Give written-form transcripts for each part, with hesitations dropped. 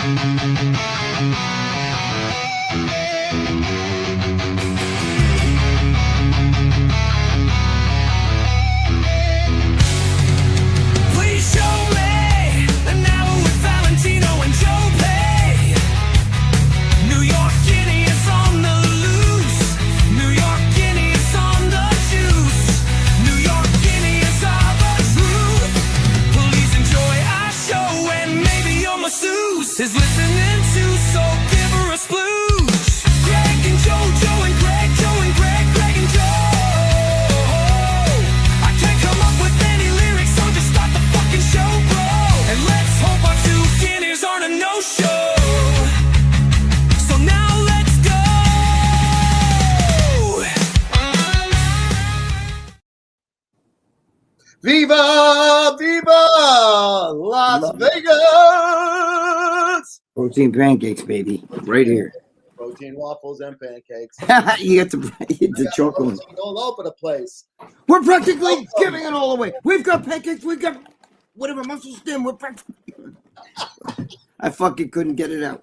Please show me an hour with Valentino and Joe Pay. New York Guinea is on the loose. New York Guinea is on the juice. New York Guinea is all the truth. Please enjoy our show and maybe your masseuse is listening too, so give her a splooge. Greg and Joe and Greg, Joe and Greg, Greg and Joe. I can't come up with any lyrics, so just start the fucking show, bro. And let's hope our two guineas aren't a no-show. So now let's go. Viva, viva, Las Vegas! Protein pancakes, baby, right here. Protein waffles and pancakes. You get the chocolate. Protein all over the place. We're practically giving it all away. We've got pancakes. We've got whatever muscle stem. We're practically. I fucking couldn't get it out.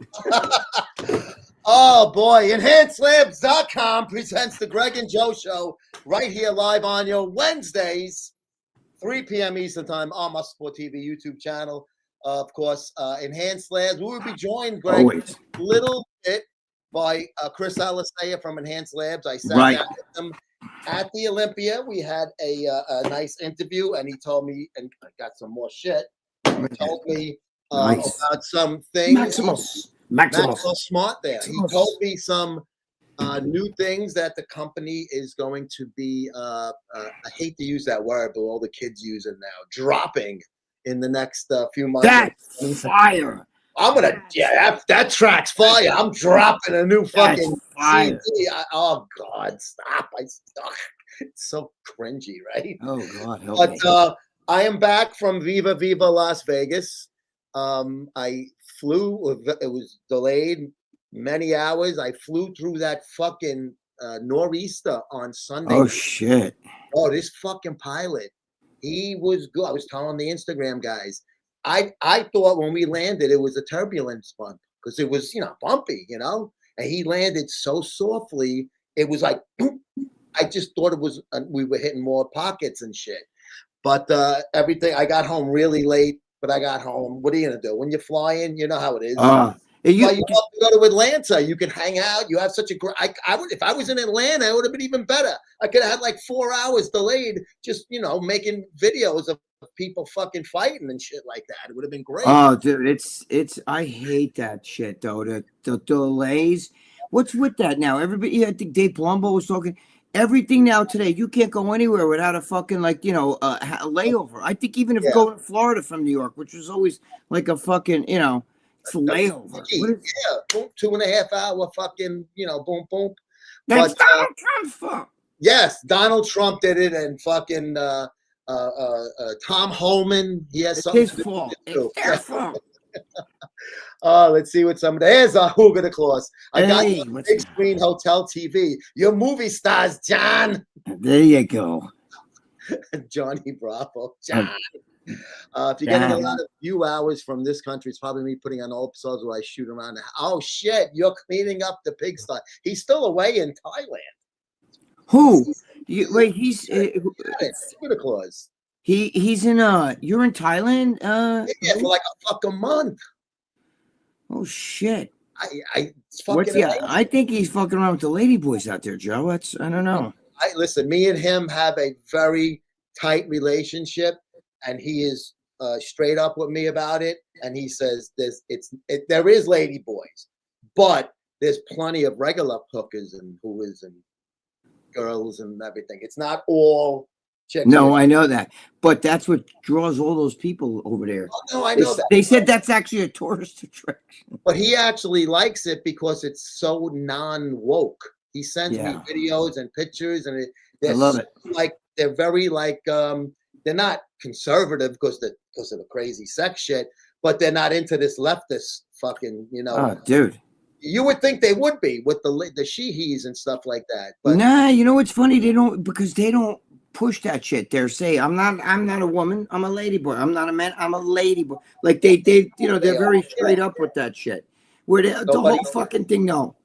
Oh boy, EnhancedLabs.com presents the Greg and Joe Show right here live on your Wednesdays, 3 p.m. Eastern Time on my Sport TV YouTube channel. Of course, Enhanced Labs. We will be joined, Greg, Always. a little bit by Chris Alisea from Enhanced Labs. I sat Right. down with him at the Olympia. We had a nice interview, and he told me, and I got some more shit. He told me Nice. about some things. Maximus. Maxwell Smart there. He told me some new things that the company is going to be, I hate to use that word, but all the kids use it now, dropping in the next few months. That's fire. I'm going to, that track's fire. I'm dropping a new fucking fire. CD. Oh, God, stop. It's so cringy, right? Oh, God, help me. But I am back from Viva Viva Las Vegas. I flew, it was delayed many hours. I flew through that fucking nor'easter on Sunday. Oh, shit. Oh, this fucking pilot, he was good. I was telling the Instagram guys, I thought when we landed, it was a turbulence bump because it was, bumpy, and he landed so softly. It was like, boom. I just thought it was, we were hitting more pockets and shit. But everything, I got home really late. But I got home. What are you gonna do when you're flying? You know how it is. You have to go to Atlanta. You can hang out. You have such a great. I would, if I was in Atlanta, it would have been even better. I could have had like 4 hours delayed, just making videos of people fucking fighting and shit like that. It would have been great. Oh, dude, it's. I hate that shit though. The delays. What's with that now? Everybody. I think Dave Palumbo was talking. Everything now today, you can't go anywhere without a fucking a layover. I think even if going to Florida from New York, which was always like a fucking it's a layover. Boom, 2.5 hour fucking boom boom. That's Donald Trump's fault. Yes, Donald Trump did it, and fucking Tom Holman. He has something. It's his fault. It's their fault. Let's see what some of the. Here's a Hugo de Claus. I got Hey, you big screen hotel TV. Your movie stars, John. There you go. Johnny Bravo. John. If you're getting a lot of view hours from this country, it's probably me putting on all episodes where I shoot around. Oh, shit. You're cleaning up the pigsty. He's still away in Thailand. Who? Wait, he's Hugo de Claus. He's in you're in Thailand? Yeah, for like a fucking month. Oh shit. I think he's fucking around with the lady boys out there, Joe. I don't know. Listen, me and him have a very tight relationship, and he is straight up with me about it. And he says there is lady boys, but there's plenty of regular hookers and hookers and girls and everything. It's not all chicks. No, I know that, but that's what draws all those people over there. Oh, no, I know that. They said that's actually a tourist attraction. But he actually likes it because it's so non-woke. He sends me videos and pictures, and I love it. Like they're very they're not conservative because of the crazy sex shit, but they're not into this leftist fucking Oh, dude. You would think they would be with the she-he's and stuff like that. But nah, you know what's funny? They don't push that shit. They're saying, I'm not a woman. I'm a lady boy. I'm not a man. I'm a lady boy. Like they you know, they're very straight up with that shit. Where the Nobody- whole fucking thing, no.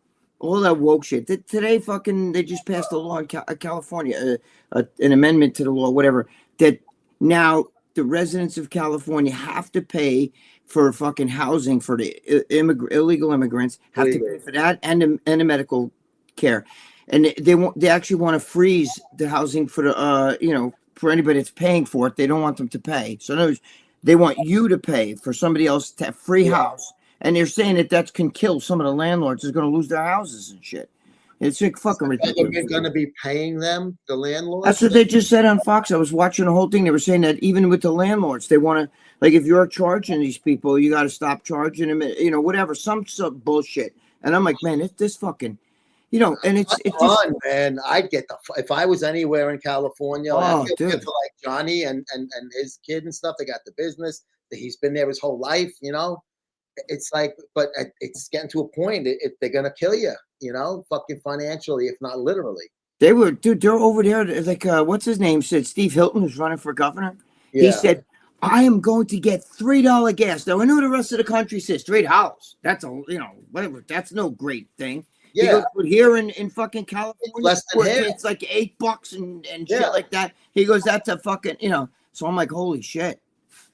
All that woke shit. Today, fucking, they just passed a law in California, an amendment to the law, whatever, that now the residents of California have to pay for fucking housing for the illegal immigrants, have to pay for that and the medical care. And they actually want to freeze the housing for the, you know, for anybody that's paying for it. They don't want them to pay. So in other words, they want you to pay for somebody else to have free house. And they're saying that can kill some of the landlords who's going to lose their houses and shit. It's like fucking ridiculous. You're going to be paying them, the landlords? That's what they just said on Fox. I was watching the whole thing. They were saying that even with the landlords, they want to, like, if you're charging these people, you got to stop charging them, you know, whatever, some bullshit. And I'm like, man, this fucking, you know, and it's just, fun, man. I'd get if I was anywhere in California, I'd dude. for like Johnny and his kid and stuff. They got the business. He's been there his whole life, you know. It's like, but it's getting to a point. If they're gonna kill you, you know, fucking financially, if not literally. They were, dude. They're over there. Like, what's his name? Said Steve Hilton, who's running for governor. Yeah. He said, "I am going to get $3 gas." Now I know the rest of the country says $3. That's a, you know, whatever. That's no great thing. Yeah. He goes, but here in fucking California, less than half. it's like $8 and shit like that. He goes, that's a fucking, you know. So I'm like, holy shit.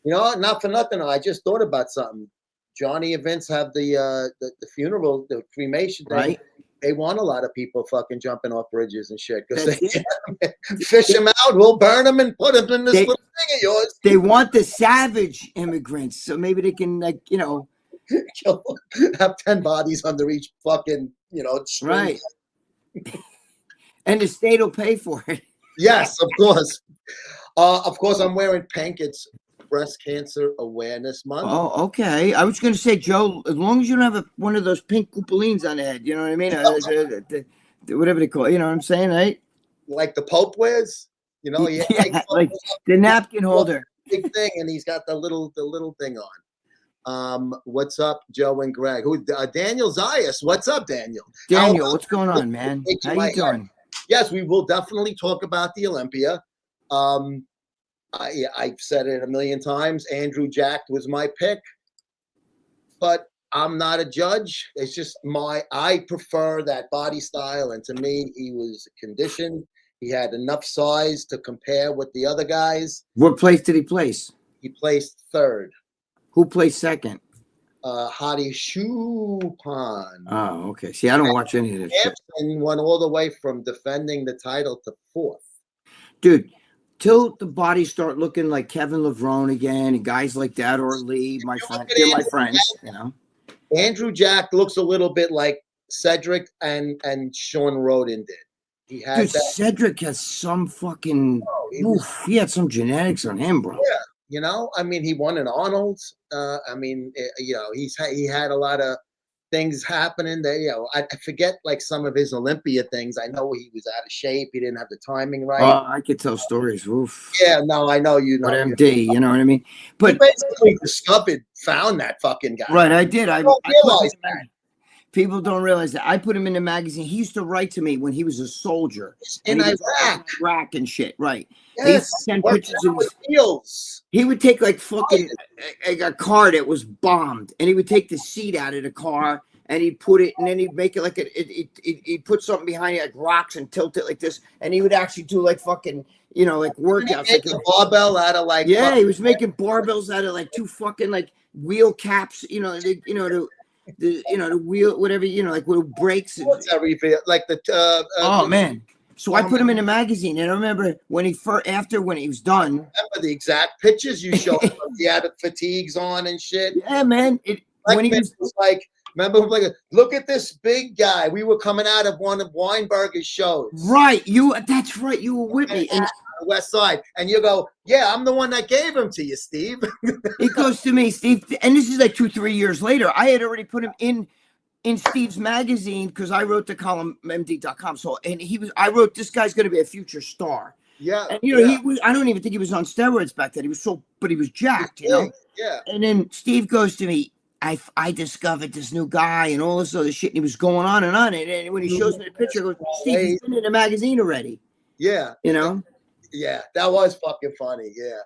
You know, not for nothing. I just thought about something. Johnny and Vince have the funeral, the cremation thing. Right. They want a lot of people fucking jumping off bridges and shit because they fish them out. We'll burn them and put them in this little thing of yours. They want the savage immigrants, so maybe they can, like, you know, have 10 bodies under each fucking, you know, string. Right. And the state will pay for it. Yes, of course. Of course, I'm wearing pink. It's Breast Cancer Awareness Month. Oh, okay. I was going to say, Joe, as long as you don't have one of those pink coupolines on the head, you know what I mean? Whatever they call it, you know what I'm saying, right? Like the Pope wears, you know? Yeah, like the napkin holder. Big thing, and he's got the little thing on. What's up, Joe and Greg? Daniel Zayas. What's up, Daniel? Daniel, what's going on, man? How you doing? Yes, we will definitely talk about the Olympia. I've said it a million times. Andrew Jack was my pick, but I'm not a judge. It's just I prefer that body style, and to me, he was conditioned. He had enough size to compare with the other guys. What place did he place? He placed third. Who placed second? Hadi Choopan. Oh, okay. See, I don't watch any of this shit. And went all the way from defending the title to fourth. Dude, till the bodies start looking like Kevin Levrone again and guys like that, or Lee, my friend, they're my friends, you know. Andrew Jack looks a little bit like Cedric and Sean Roden did. He had Dude, Cedric has some fucking he had some genetics on him, bro. Yeah, you know, I mean, he won an Arnold's. I mean, you know, he had a lot of things happening that, you know, I forget like some of his Olympia things. I know he was out of shape. He didn't have the timing right. I could tell stories. Oof. Yeah, no, I know you know. But MD, you know what I mean? But he basically found that fucking guy. Right, I did. I realize that. People don't realize that. I put him in the magazine. He used to write to me when he was a soldier in Iraq and shit. Right. Yes. He used to send pictures of his heels. He would take like fucking a car that was bombed, and he would take the seat out of the car and he'd put it, and then he'd make it like he'd put something behind it like rocks and tilt it like this, and he would actually do like fucking, you know, like workouts. Like a barbell out of like. Yeah, he was making barbells out of like two fucking like wheel caps, you know, the wheel, whatever, you know, like little brakes. Like the. Oh man. So I put him in a magazine, and I remember when he when he was done. Remember the exact pictures you showed him? He had the fatigues on and shit. Yeah, man. When he was like, remember, like, look at this big guy. We were coming out of one of Weinberger's shows. Right, that's right. You were with me. And West Side, and you go, yeah, I'm the one that gave him to you, Steve. He goes to me, Steve, and this is like 2-3 years later. I had already put him in Steve's magazine because I wrote the column MD.com. So, and I wrote, this guy's going to be a future star. Yeah. And, you know, I don't even think he was on steroids back then. But he was jacked, you know? Yeah. And then Steve goes to me, I discovered this new guy and all this other shit. And he was going on and on. And when he shows me the picture, I go, Steve, he's been in the magazine already. Yeah. You know? Yeah, that was fucking funny. Yeah.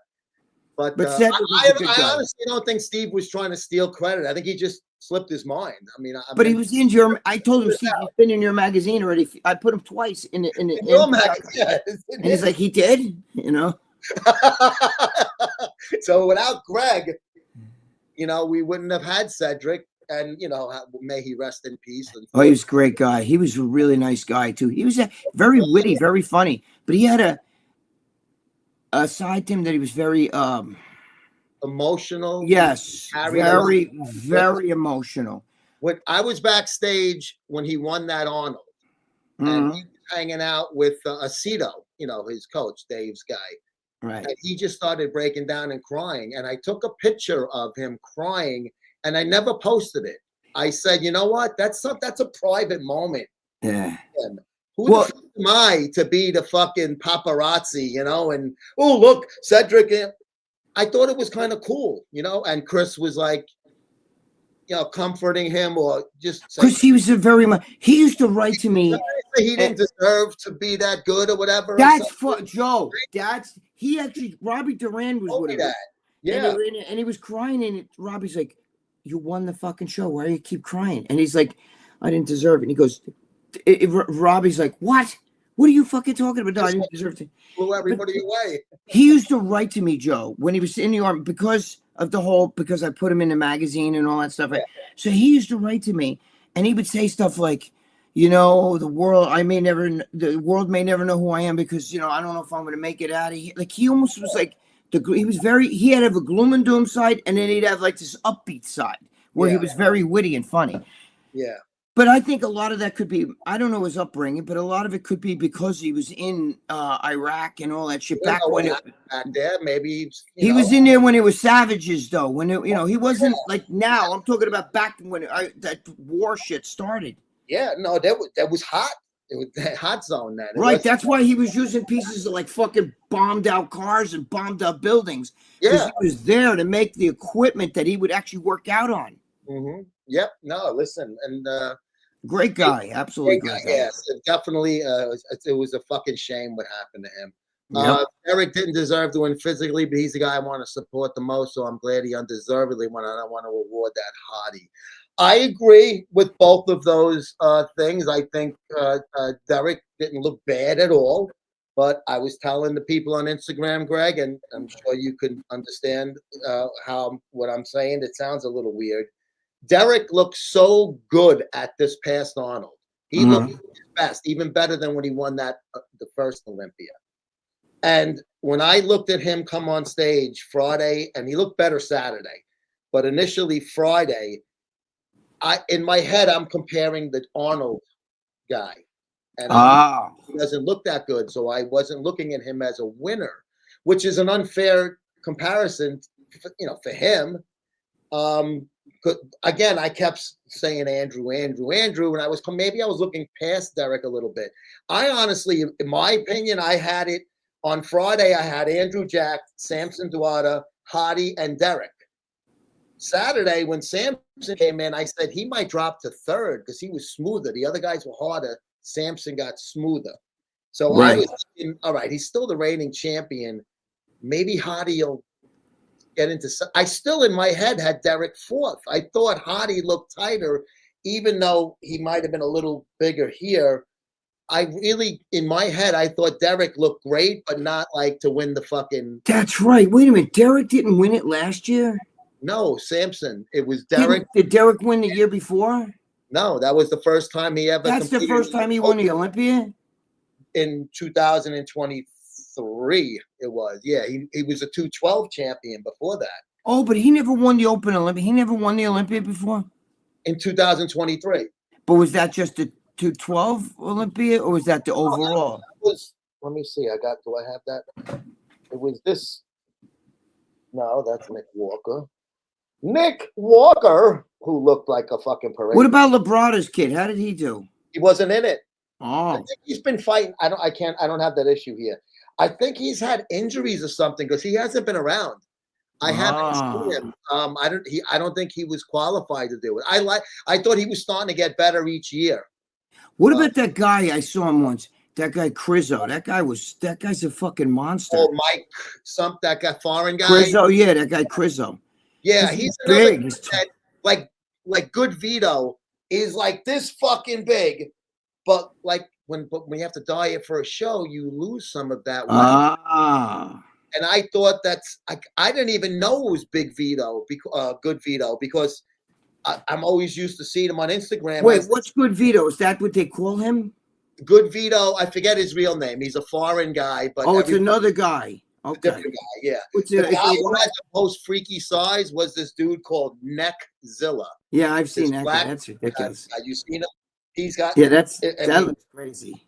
But Cedric was a good I guy. honestly don't think Steve was trying to steal credit. I think he just slipped his mind. I mean, But he was in your. I told him, Steve, he's been in your magazine already. I put him twice in your magazine. Yeah, and he's like, he did, you know. So without Gregg, you know, we wouldn't have had Cedric, and you know, may he rest in peace. Oh, he was a great guy. He was a really nice guy too. He was very witty, very funny, but he had a side to him that he was very emotional. Yes, very emotional. When I was backstage when he won that Arnold, and he was hanging out with Aceto, you know, his coach, Dave's guy. Right. And he just started breaking down and crying. And I took a picture of him crying, and I never posted it. I said, you know what? That's a private moment. Yeah. And who the fuck am I to be the fucking paparazzi, you know? And oh, look, Cedric. I thought it was kind of cool, you know. And Chris was like, you know, comforting him or just because he was a very much. He used to write to me. He didn't deserve to be that good or whatever. That's for Joe. He actually. Robbie Duran was with him. That. Yeah, and he was crying, and Robbie's like, "You won the fucking show. Why do you keep crying?" And he's like, "I didn't deserve it." And he goes, "Robbie's like, what? What are you fucking talking about? No, I didn't deserve it." Blew everybody away. He used to write to me, Joe, when he was in the army because I put him in the magazine and all that stuff. Yeah. So he used to write to me, and he would say stuff like, you know, the world may never know who I am because, you know, I don't know if I'm going to make it out of here. Like he almost was like he had a gloom and doom side, and then he'd have like this upbeat side where he was very witty and funny. Yeah. But I think a lot of that could be, I don't know his upbringing, but a lot of it could be because he was in Iraq and all that shit back there. Maybe he was in there when it was savages, though. When it, you know, he wasn't like now. I'm talking about back when that war shit started. Yeah, no, that was hot. It was that hot zone then. Right, that's why he was using pieces of like fucking bombed out cars and bombed out buildings. Yeah, he was there to make the equipment that he would actually work out on. Mm-hmm. Yep. No, listen, and great guy, absolutely great guy. Yes, definitely. It was a fucking shame what happened to him. Yep. Eric didn't deserve to win physically, but he's the guy I want to support the most. So I'm glad he undeservedly won. I want to award that hottie. I agree with both of those things. I think Derek didn't look bad at all, but I was telling the people on Instagram, Greg, and I'm sure you can understand what I'm saying. It sounds a little weird. Derek looked so good at this past Arnold. He looked his best, even better than when he won that the first Olympia. And when I looked at him come on stage Friday, and he looked better Saturday, but initially Friday, in my head I'm comparing the Arnold guy, and he doesn't look that good, so I wasn't looking at him as a winner, which is an unfair comparison, for him. Again, I kept saying Andrew, and maybe I was looking past Derek a little bit. I honestly, in my opinion, I had it on Friday. I had Andrew Jack, Samson Duada, Hottie, and Derek. Saturday, when Samson came in, I said he might drop to third because he was smoother. The other guys were harder. Samson got smoother. So I was thinking, all right, he's still the reigning champion. Maybe Hottie will get into. I still in my head had Derek fourth. I thought Hottie looked tighter, even though he might have been a little bigger here. I really, in my head, I thought Derek looked great, but not like to win the fucking. That's right. Wait a minute. Derek didn't win it last year? No, Samson. It was Derek. Did Derek win the year before? No, that was the first time he ever. That's the first time he won the Olympia? In 2023, it was. Yeah, he was a 212 champion before that. Oh, but he never won the Open Olympia. He never won the Olympia before? In 2023. But was that just the 212 Olympia, or was that the overall? Let me see. Do I have that? It was this. No, that's Nick Walker. Nick Walker, who looked like a fucking parade. What about Labrada's kid? How did he do? He wasn't in it. Oh, I think he's been fighting. I don't have that issue here. I think he's had injuries or something because he hasn't been around. I haven't seen him. I don't think he was qualified to do it. I thought he was starting to get better each year. What about that guy I saw him once? That guy Crizzo. That guy's a fucking monster. Oh, Mike, that guy, foreign guy. Crizzo, yeah, that guy Crizzo. Yeah, He's he's another big. guy that, like Good Vito is like this fucking big, but like when you have to diet for a show, you lose some of that weight. Ah. And I thought I didn't even know it was Big Vito, Good Vito, because I'm always used to seeing him on Instagram. Wait, what's Good Vito? Is that what they call him? Good Vito, I forget his real name. He's a foreign guy, but it's another guy. Okay. Different guy, yeah. What's The it? guy who had the most freaky size was this dude called Neckzilla. Yeah, I've seen that black guy. That's ridiculous. You seen him? He's got that looks crazy.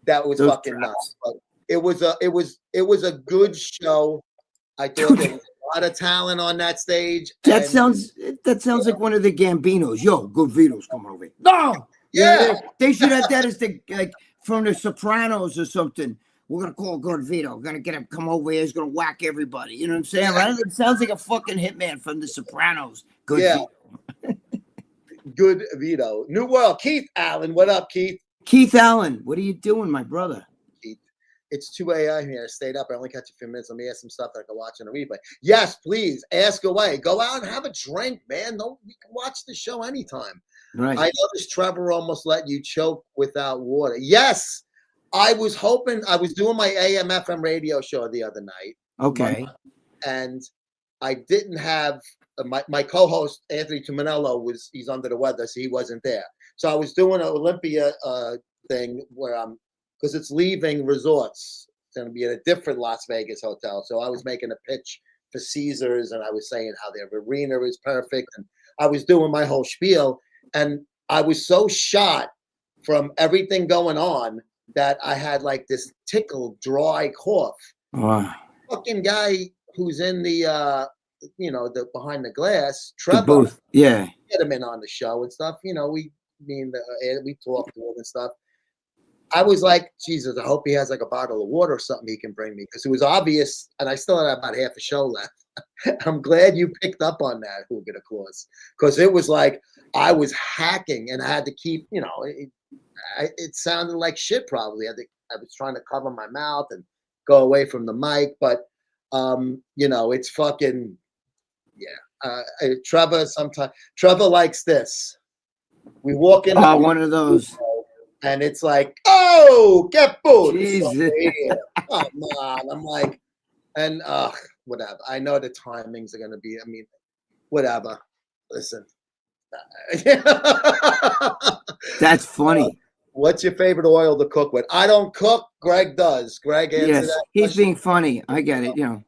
That was Those fucking traps. nuts. But it was a good show. I thought there was a lot of talent on that stage. That sounds like one of the Gambinos. Yo, Good Vito's coming over here. No, Yeah. they should have that as the like from the Sopranos or something. We're gonna call Good Vito. We're gonna get him come over here. He's gonna whack everybody. You know what I'm saying? Right? It sounds like a fucking hitman from the Sopranos. Good Vito. Good Vito. New World. Keith Allen. What up, Keith? Keith Allen. What are you doing, my brother? Keith. It's 2 a.m. here. I stayed up. I only catch a few minutes. Let me ask some stuff that I can watch on a replay. Yes, please. Ask away. Go out and have a drink, man. You can watch the show anytime. Right. I noticed Trevor almost let you choke without water. Yes. I was doing my AM FM radio show the other night. Okay. And I didn't have my co-host Anthony Tuminello he's under the weather, so he wasn't there. So I was doing an Olympia thing where because it's leaving resorts. It's going to be at a different Las Vegas hotel. So I was making a pitch for Caesars, and I was saying how their arena is perfect, and I was doing my whole spiel, and I was so shot from everything going on that I had like this tickle, dry cough. Fucking guy who's in the the behind the glass, Trevor. Both. Yeah. Get him in on the show and stuff. We talked to him and stuff. I was like, Jesus, I hope he has like a bottle of water or something he can bring me, because it was obvious, and I still had about half a show left. I'm glad you picked up on that, Hoogada Claus, because it was like I was hacking and I had to keep, it sounded like shit probably. I was trying to cover my mouth and go away from the mic, but it's fucking Trevor likes this. We walk in one of those, and it's like, oh, get food. Jesus. Come on. I'm like, and whatever. I know the timings are gonna be, whatever. Listen. That's funny. What's your favorite oil to cook with? I don't cook. Greg does. Greg answered that. He's being funny. I get it. Now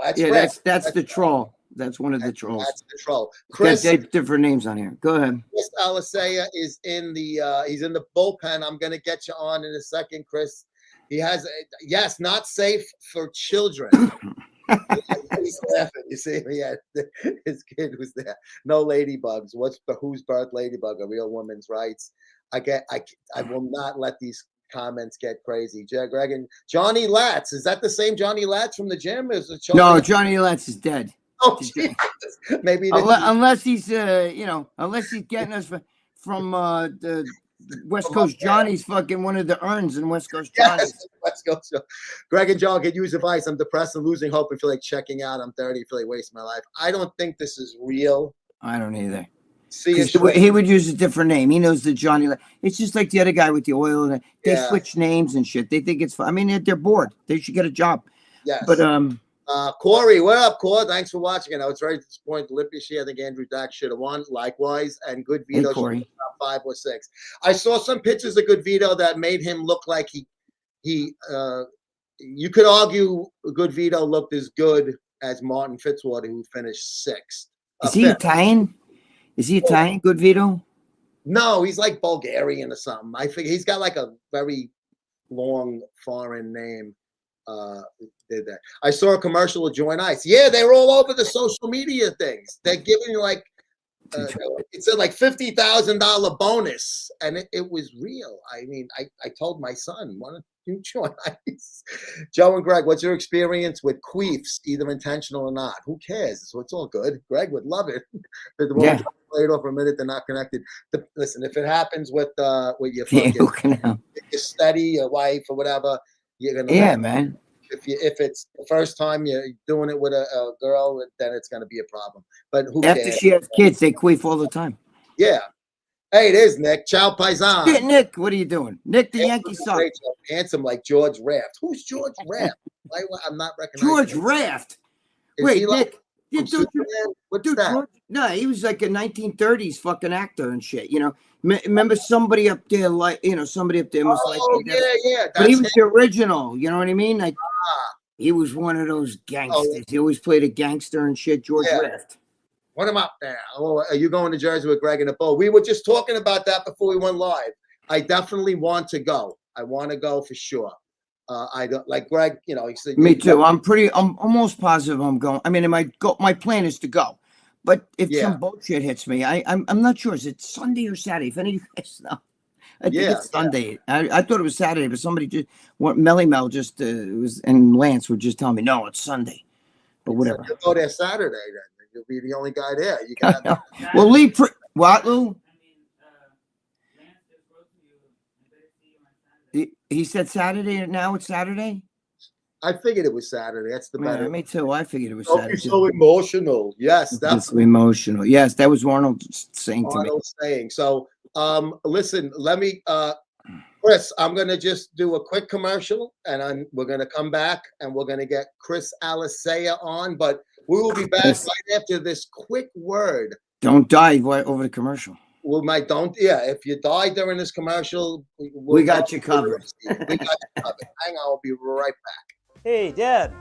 that's the troll. That's one of the trolls. That's the troll. Chris, they have different names on here. Go ahead. Chris Alisea is in he's in the bullpen. I'm gonna get you on in a second, Chris. He has not safe for children. He's laughing. You see, his kid was there. No ladybugs. Whose birth ladybug? A real woman's rights. I will not let these comments get crazy. Greg and Johnny Latz. Is that the same Johnny Latz from the gym? No, Johnny Latz is dead. Oh, Jesus. Maybe unless he's unless he's getting us from the West Coast Johnny's fucking one of the urns in West Coast Johnny's. Yes, West Coast. Greg and John, can use advice. I'm depressed and losing hope and feel like checking out. I'm 30, feel like wasting my life. I don't think this is real. I don't either. He would use a different name. He knows the Johnny. It's just like the other guy with the oil. And they switch names and shit. They think it's fun. They're bored. They should get a job. Yes. But Corey, what up, Corey? Thanks for watching. I know it's very disappointing. Olympia, I think Andrew Dack should have won. Likewise, and Good Vito should have top 5 or 6. I saw some pictures of Good Vito that made him look like he. You could argue Good Vito looked as good as Martin Fitzwater, who finished 6th. Is he Italian? Is he Italian, Good Vito? No, he's like Bulgarian or something. I think he's got like a very long foreign name. Did that. I saw a commercial of Joint Ice. Yeah, they were all over the social media things. They're giving you like it said like $50,000 bonus, and it was real. I told my son, Mutual ice. Joe and Greg, what's your experience with queefs, either intentional or not? Who cares? So it's all good. Greg would love it. The one Yeah. played off for a minute, they're not connected. Listen, if it happens with your Yeah, fucking who can help? your steady, your wife or whatever, you're gonna Yeah, let man. if it's the first time you're doing it with a girl, then it's gonna be a problem. But who After cares? she has kids, they queef all the time. Yeah. Hey, it is Nick. Ciao, paisan. Shit, Nick, what are you doing? Nick, the Yankee suck. Great, handsome like George Raft. Who's George Raft? I'm not recognizing George him. Raft. Is Wait, he like Nick. from Superman? What's Dude, that? George, no, he was like a 1930s fucking actor and shit. You know, remember somebody up there, like, you know, somebody up there must like. Oh, yeah. But he That's was the original. You know what I mean? Like, Ah, he was one of those gangsters. He always played a gangster and shit. George Yeah. Raft. Put him up there. Oh, are you going to Jersey with Greg and the Bull? We were just talking about that before we went live. I definitely want to go. I want to go for sure. I don't like Greg. You know, he said Me too. I'm almost positive I'm going. I mean, my plan is to go, but if Yeah. some bullshit hits me, I'm not sure. Is it Sunday or Saturday? If any of you guys know, I think Yeah, it's Sunday. I thought it was Saturday, but somebody just Melly Mel just was and Lance were just telling me no, it's Sunday. But whatever. So you'll go there Saturday then. You'll be the only guy there. You can have Well, Lee, what, Lou? He said Saturday. Now it's Saturday. I figured it was Saturday. That's the better. Yeah, me too. I figured it was Don't Saturday. be so emotional. Yes, It's that's so emotional. Yes, that was Arnold saying to me. Arnold saying. So, listen, let me, Chris, I'm going to just do a quick commercial and we're going to come back and we're going to get Chris Alisea on, but we will be back Yes. right after this quick word. Don't dive right over the commercial. If you die during this commercial, We got you covered. We got you covered. Hang on, I'll be right back. Hey, Dad.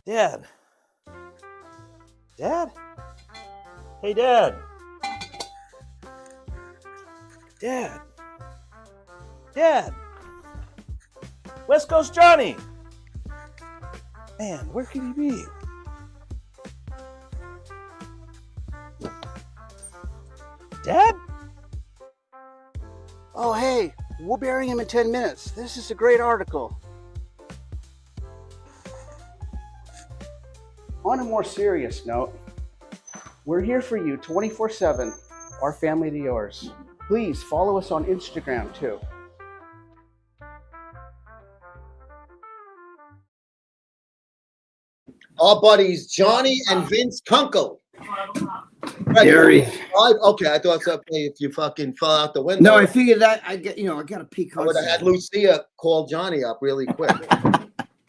Dad. Dad? Hey, Dad. Dad. Dad. West Coast Johnny. Man, where could he be? Dad? Oh, hey, we'll bury him in 10 minutes. This is a great article. On a more serious note, we're here for you 24/7, our family to yours. Please follow us on Instagram too. Our buddies Johnny and Vince Kunkel. Gary. Okay, I thought something if you fucking fell out the window. No, I figured that I got a peek. I would have had Lucia call Johnny up really quick.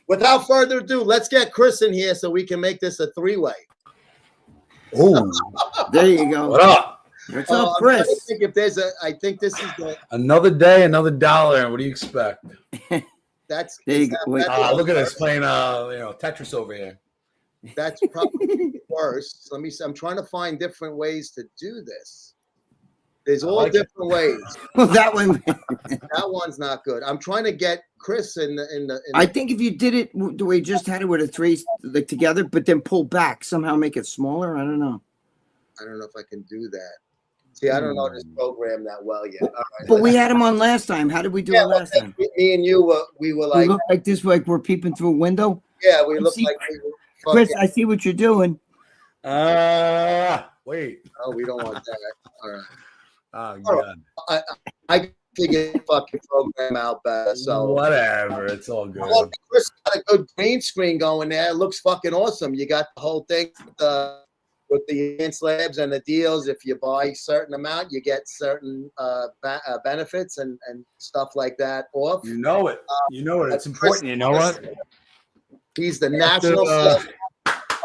Without further ado, let's get Chris in here so we can make this a three-way. Oh, there you go. What up? What's up, I'm trying to Chris? think if there's I think this is the Another day, another dollar. What do you expect? that's There you go. Wait. Look at us playing, Tetris over here. That's probably worse. Let me see. I'm trying to find different ways to do this. There's all like it. different ways. Well, that one. That one's not good. I'm trying to get Chris in the I think if you did it the way you just had it with a three like together, but then pull back, somehow make it smaller. I don't know. I don't know if I can do that. See, I don't know this program that well yet. All right. But we had him on last time. How did we do it last time? Me and you we were We like, look like this, like we're peeping through a window. yeah, we looked See, like we were Chris, fucking, I see what you're doing. Wait. oh, we don't want that. All right. Oh, All God. I figured the fucking program out better. So Whatever. It's all good. well, Chris got a good green screen going there. It looks fucking awesome. You got the whole thing with the advanced labs and the deals. If you buy a certain amount, you get certain benefits and stuff like that off. You know it. It's important. You know what? He's the national sales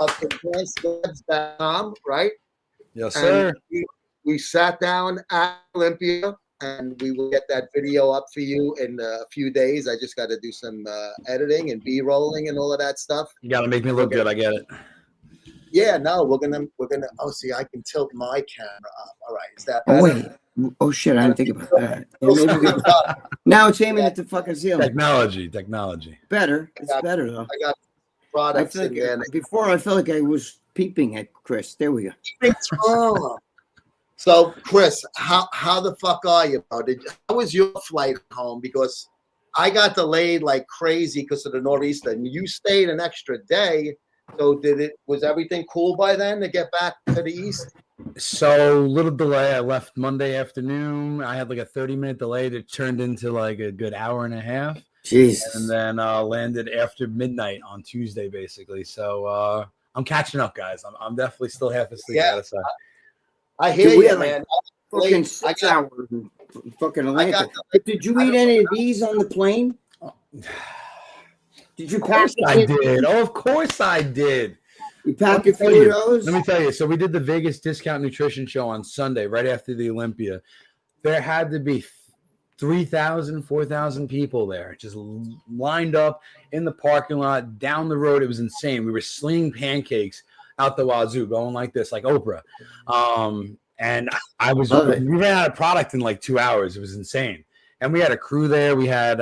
of advancedlabs.com, right? Yes, sir. And we sat down at Olympia, and we will get that video up for you in a few days. I just got to do some editing and B-rolling and all of that stuff. You got to make me look good. I get it. Yeah, no, we're gonna. Oh, see, I can tilt my camera up. All right, is that Oh better? wait. Oh shit! I didn't think about that. Yeah, maybe now it's aiming at the fucking ceiling. Technology. Better. It's better though. I got I products feel in there. like before I felt like I was peeping at Chris. There we go. Oh. So, Chris, how the fuck are you, bro? How was your flight home? Because I got delayed like crazy because of the nor'easter, and you stayed an extra day. So was everything cool by then to get back to the east? So little delay. I left Monday afternoon. I had like a 30-minute delay that turned into like a good hour and a half. Jesus. And then landed after midnight on Tuesday, basically. So I'm catching up, guys. I'm definitely still half asleep. Yeah. I gotta say. I hear Dude, we you, had, like, man. Fucking 6 hours in fucking Atlanta. But did you eat any of these on the plane? Did you Of pack course it? I did. Oh, of course I did. You pack a Let me few of those? Let me tell you. So we did the Vegas Discount Nutrition Show on Sunday, right after the Olympia. There had to be 3,000, 4,000 people there, just lined up in the parking lot, down the road. It was insane. We were slinging pancakes out the wazoo, going like this, like Oprah. And we ran out of product in like 2 hours. It was insane. And we had a crew there. We had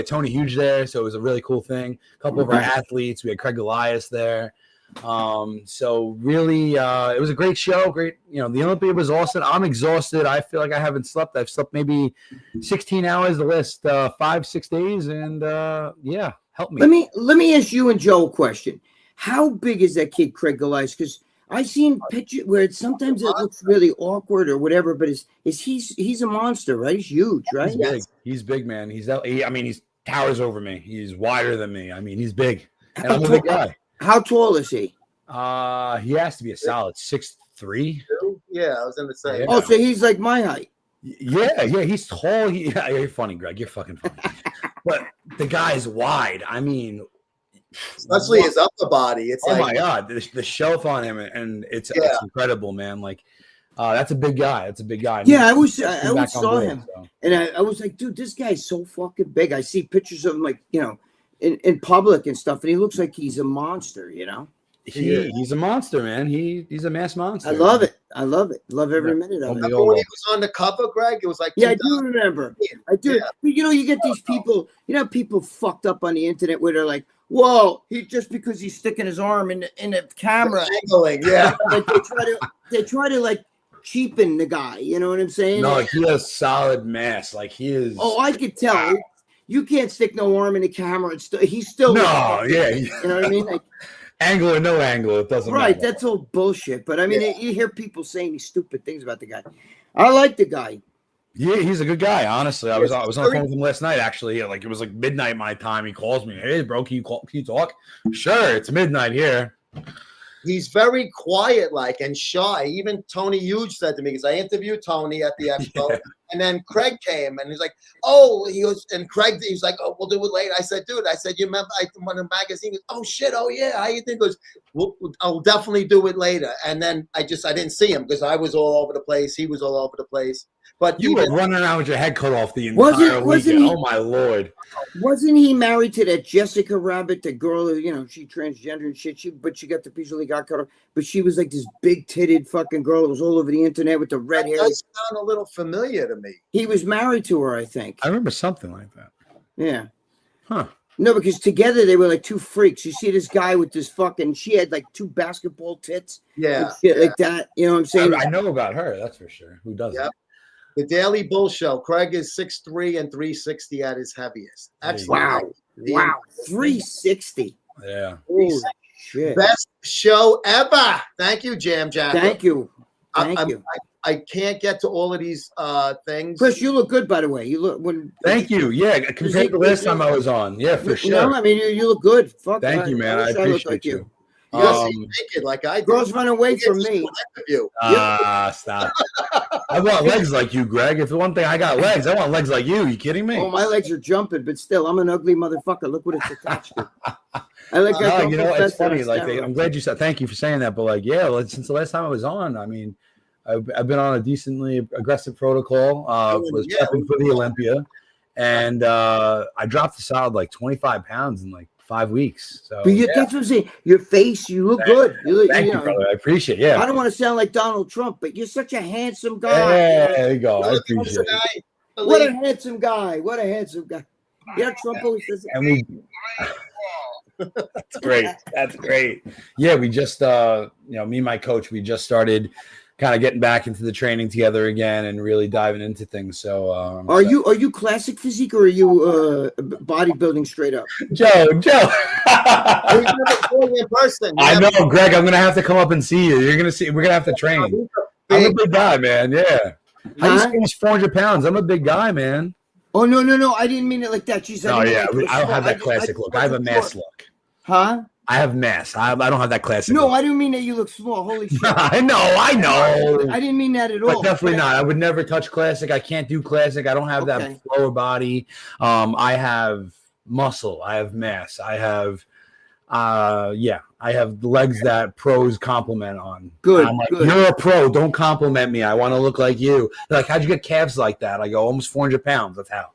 Tony Huge there, so it was a really cool thing. A couple of our athletes. We had Craig Elias there. So really, it was a great show. Great, the Olympia was awesome. I'm exhausted. I feel like I haven't slept. I've slept maybe 16 hours the last 5-6 days, and yeah, help me. Let me ask you and Joe a question. How big is that kid, Craig Elias? Because I've seen pictures where sometimes it looks really awkward or whatever, but he's a monster, right? He's huge, right? He's big. He's big, man. He's towers over me. He's wider than me. I mean, he's big, and I'm a big guy. How tall is he? He has to be a solid 6'3". Yeah, I was gonna say. Yeah. Oh, so he's like my height. Yeah, he's tall. You're funny, Greg. You're fucking funny. But the guy's wide. I mean, especially his upper body. It's my god, the shelf on him, and it's incredible, man. Like, that's a big guy. That's a big guy. Yeah, I saw him, and I was like, dude, this guy's so fucking big. I see pictures of him, like, in public and stuff, and he looks like he's a monster. He's a monster, man. He's a mass monster. I love it. Love every minute of it. Remember when he was on the cover, Greg? It was like, yeah, I do remember. I do. Yeah. But you get these people. People fucked up on the internet where they're like, "Whoa, just because he's sticking his arm in the camera, angling." Yeah, like they try to like cheapen the guy. You know what I'm saying? No, he has solid mass. Like, he is. Oh, I could tell. You can't stick no arm in the camera. He's still yeah. You know what I mean? Like, angle or no angle, it doesn't matter. Right, that's all bullshit. But I mean, you hear people saying these stupid things about the guy. I like the guy. Yeah, he's a good guy. Honestly, I was on the phone with him last night. Actually, like, it was like midnight my time. He calls me. Hey, bro, can you talk? Sure, it's midnight here. He's very quiet, like, and shy. Even Tony Huge said to me, because I interviewed Tony at the expo, and then Craig came, and he's like, "Oh," he goes, and Craig, he's like, "Oh, we'll do it later." I said, "Dude," you remember I won a magazine? He goes, "Oh shit, oh yeah, how you think?" He goes, "I'll definitely do it later." And then I didn't see him because I was all over the place. He was all over the place. But you were running around with your head cut off the entire weekend. Oh my lord! Wasn't he married to that Jessica Rabbit, the girl who, she transgender and shit? But she got the piece that got cut off. But she was like this big-titted fucking girl that was all over the internet with the red hair. That does sound a little familiar to me. He was married to her, I think. I remember something like that. Yeah. Huh. No, because together they were like two freaks. You see this guy with this she had like 2 basketball tits. Yeah. Shit like that. You know what I'm saying? I know about her, that's for sure. Who doesn't? Yep. The Daily Bull Show. Craig is 6'3" and 360 at his heaviest. Excellent. Wow. 360. Yeah. Holy shit. Best show ever. Thank you, Jam Jack. Thank you. I can't get to all of these things. Chris, you look good, by the way. You look Thank you. Yeah, compared to the last time I was on. Yeah, for sure. No, I mean, you look good. Fuck. Thank you, man. I appreciate you. Naked like I do. Girls run away from me. Stop. I want legs like you, Greg. If the one thing I got legs, I want legs like you. You kidding me? Oh, my legs are jumping, but still, I'm an ugly motherfucker. Look what it's attached to. I like that. It's funny. Like, I'm glad you said. Thank you for saying that. But like, yeah, since the last time I was on, I mean, I've been on a decently aggressive protocol. Was prepping for the Olympia, and I dropped a solid like 25 pounds in like 5 weeks. So but that's what I'm saying. Your face, you look good. Thank you, brother. I appreciate it. Yeah. I don't want to sound like Donald Trump, but you're such a handsome guy. There you go. I appreciate it. What a handsome guy. What a handsome guy. Yeah, Trump always says it. That's great. That's great. Yeah, we just me and my coach, we just started kind of getting back into the training together again and really diving into things. So, Are you classic physique or are you bodybuilding straight up? Joe? We never saw you in person. I know, Greg. I'm gonna have to come up and see you. You're gonna see. We're gonna have to train. I'm a big guy, man. Yeah. I used to be almost 400 pounds. I'm a big guy, man. Oh no! I didn't mean it like that. Jeez, Oh yeah, like I don't have that classic look. I have a mass look. Huh? I have mass. I don't have that classic. No, look. I didn't mean that you look small. Holy shit! I know. I didn't mean that at all. But definitely not. I would never touch classic. I can't do classic. I don't have that lower body. I have muscle. I have mass. I have, I have legs that pros compliment on. Good. I'm like, good. You're a pro. Don't compliment me. I want to look like you. They're like, how'd you get calves like that? I go, almost 400 pounds. That's how.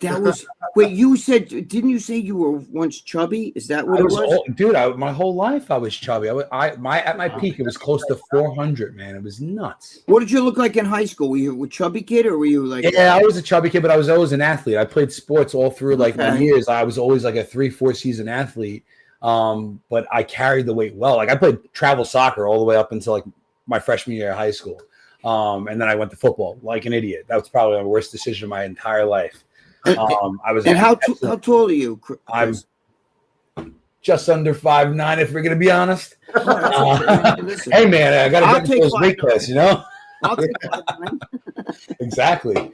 That was wait. You said, didn't you say you were once chubby? Is that what it was? Dude, my whole life I was chubby. At my peak, it was close to 400. Man, it was nuts. What did you look like in high school? Were you a chubby kid or were you like? Yeah, I was a chubby kid, but I was always an athlete. I played sports all through like my years. I was always like a 3-4 season athlete. But I carried the weight well. Like I played travel soccer all the way up until like my freshman year of high school. And then I went to football like an idiot. That was probably the worst decision of my entire life. I was. And how tall are you, Chris? I'm just under 5'9", if we're gonna be honest. Hey man, I gotta get into those weight class, you know. I'll take 5'9". Exactly.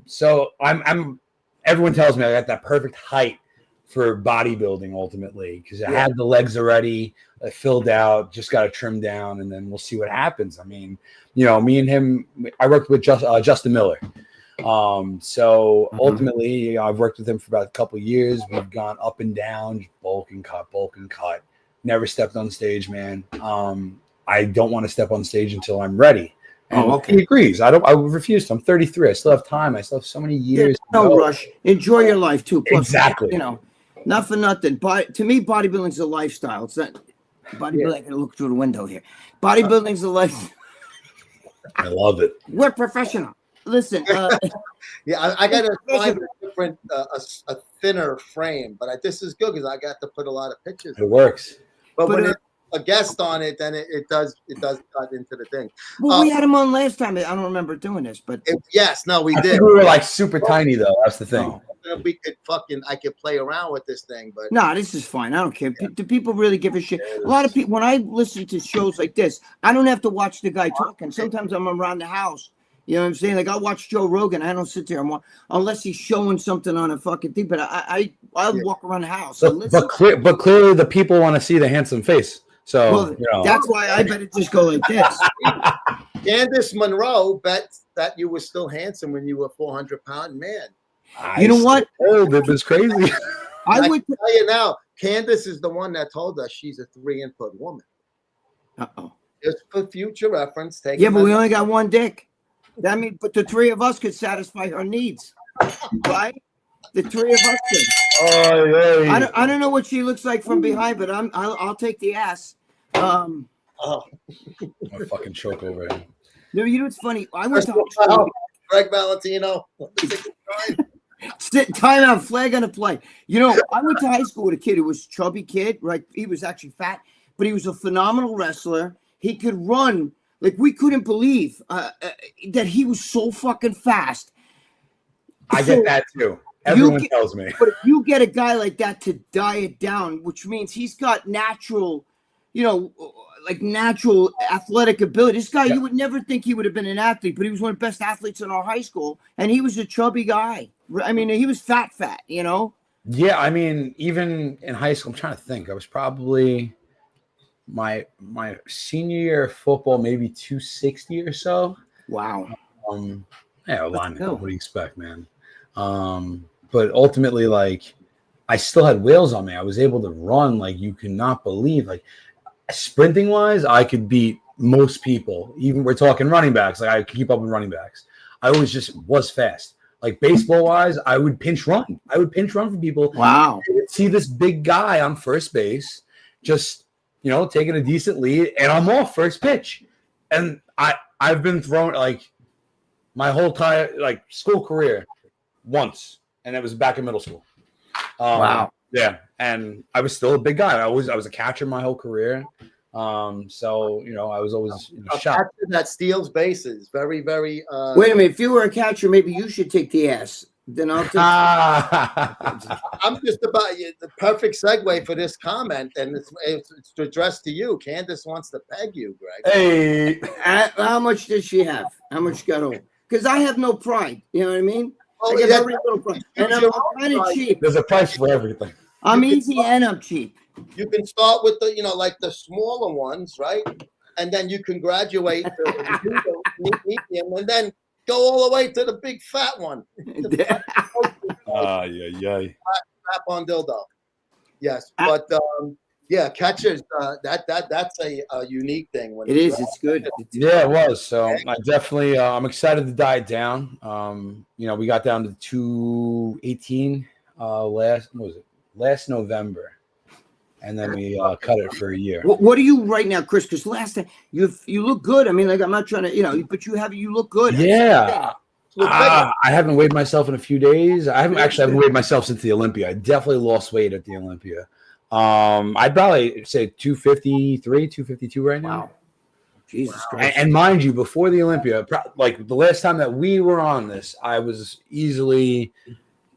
So I'm. Everyone tells me I got that perfect height for bodybuilding ultimately because I had the legs already. I filled out, just got to trim down, and then we'll see what happens. I mean, you know, me and him. I worked with Justin Miller. So ultimately, I've worked with him for about a couple of years. We've gone up and down, bulk and cut. Never stepped on stage, man. I don't want to step on stage until I'm ready. And he agrees. I refuse to. I'm 33. I still have time. I still have so many years. No rush. Enjoy your life too. Plus, exactly. You know, not for nothing. But to me, bodybuilding's a lifestyle. It's not bodybuilding. I can look through the window here. Bodybuilding's a life. I love it. We're professional. Listen, I got to find a different, a thinner frame, but this is good because I got to put a lot of pictures. It works. But when it's a guest on it, then it does cut into the thing. Well, we had him on last time. I don't remember doing this, but we did. We were like super tiny though. That's the thing. I could play around with this thing, but no, this is fine. I don't care. Do people really give a shit? A lot of people. When I listen to shows like this, I don't have to watch the guy talking. Sometimes I'm around the house. You know what I'm saying? Like I'll watch Joe Rogan. I don't sit there and watch unless he's showing something on a fucking thing. But I'll walk around the house. But clearly the people want to see the handsome face. So that's why I better just go like this. Candace Monroe bet that you were still handsome when you were 400-pound man. You know what? Oh, that was crazy. I would tell you now. Candace is the one that told us she's a 3-input woman. Just for future reference. But we only got one dick. That means, but the three of us could satisfy her needs, right? The three of us could. Oh, yeah. I don't know what she looks like from behind, but I'll take the ass. I'm fucking choke over here. No, you know what's funny? I went to high school. Gregg Valentino. Time out, flag on the play. You know, I went to high school with a kid who was a chubby kid, right? He was actually fat, but he was a phenomenal wrestler. He could run. Like, we couldn't believe that he was so fucking fast. I get that, too. Everyone tells me. But if you get a guy like that to diet down, which means he's got natural, natural athletic ability. This guy, you would never think he would have been an athlete, but he was one of the best athletes in our high school, and he was a chubby guy. I mean, he was fat, you know? Yeah, I mean, even in high school, I'm trying to think. I was probably... My senior year of football, maybe 260 or so. Wow. Yeah, lineman. What do you expect, man? But ultimately, like, I still had wheels on me. I was able to run like you cannot believe. Like, sprinting wise, I could beat most people. Even we're talking running backs. Like, I could keep up with running backs. I always just was fast. Like baseball wise, I would pinch run. I would pinch run for people. Wow. I would see this big guy on first base, just taking a decent lead, and I'm off first pitch. And I've been thrown like my whole entire school career once, and it was back in middle school. Wow. Yeah, and I was still a big guy. I was a catcher my whole career. So I was always A shocked. catcher that steals bases. Very, very. Wait a minute. If you were a catcher, maybe you should take the ass. Then I'll take. I'm just about the perfect segue for this comment, and it's addressed to you. Candace wants to peg you, Greg. Hey, How much does she have? How much got old? Because I have no pride. You know what I mean? Oh, I got yeah. very little pride. And I'm kind of cheap. there's a price for everything. I'm easy and I'm cheap. You can start with the, like the smaller ones, right? And then you can graduate to the medium, and then go all the way to the big fat one. Yeah. Strap on dildo. Yes, but yeah, catchers. That's a unique thing. When It is. It's good. Yeah, it was. So I definitely, I'm excited to die down. We got down to 218 last November, and then we cut it for a year. What are you right now, Chris? Because last time you look good. I mean, like I'm not trying to, but you look good. Yeah. I haven't weighed myself in a few days. I haven't weighed myself since the Olympia. I definitely lost weight at the Olympia. I'd probably say 253, 252 right now. Wow. Jesus Christ. And mind you, before the Olympia, like the last time that we were on this, I was easily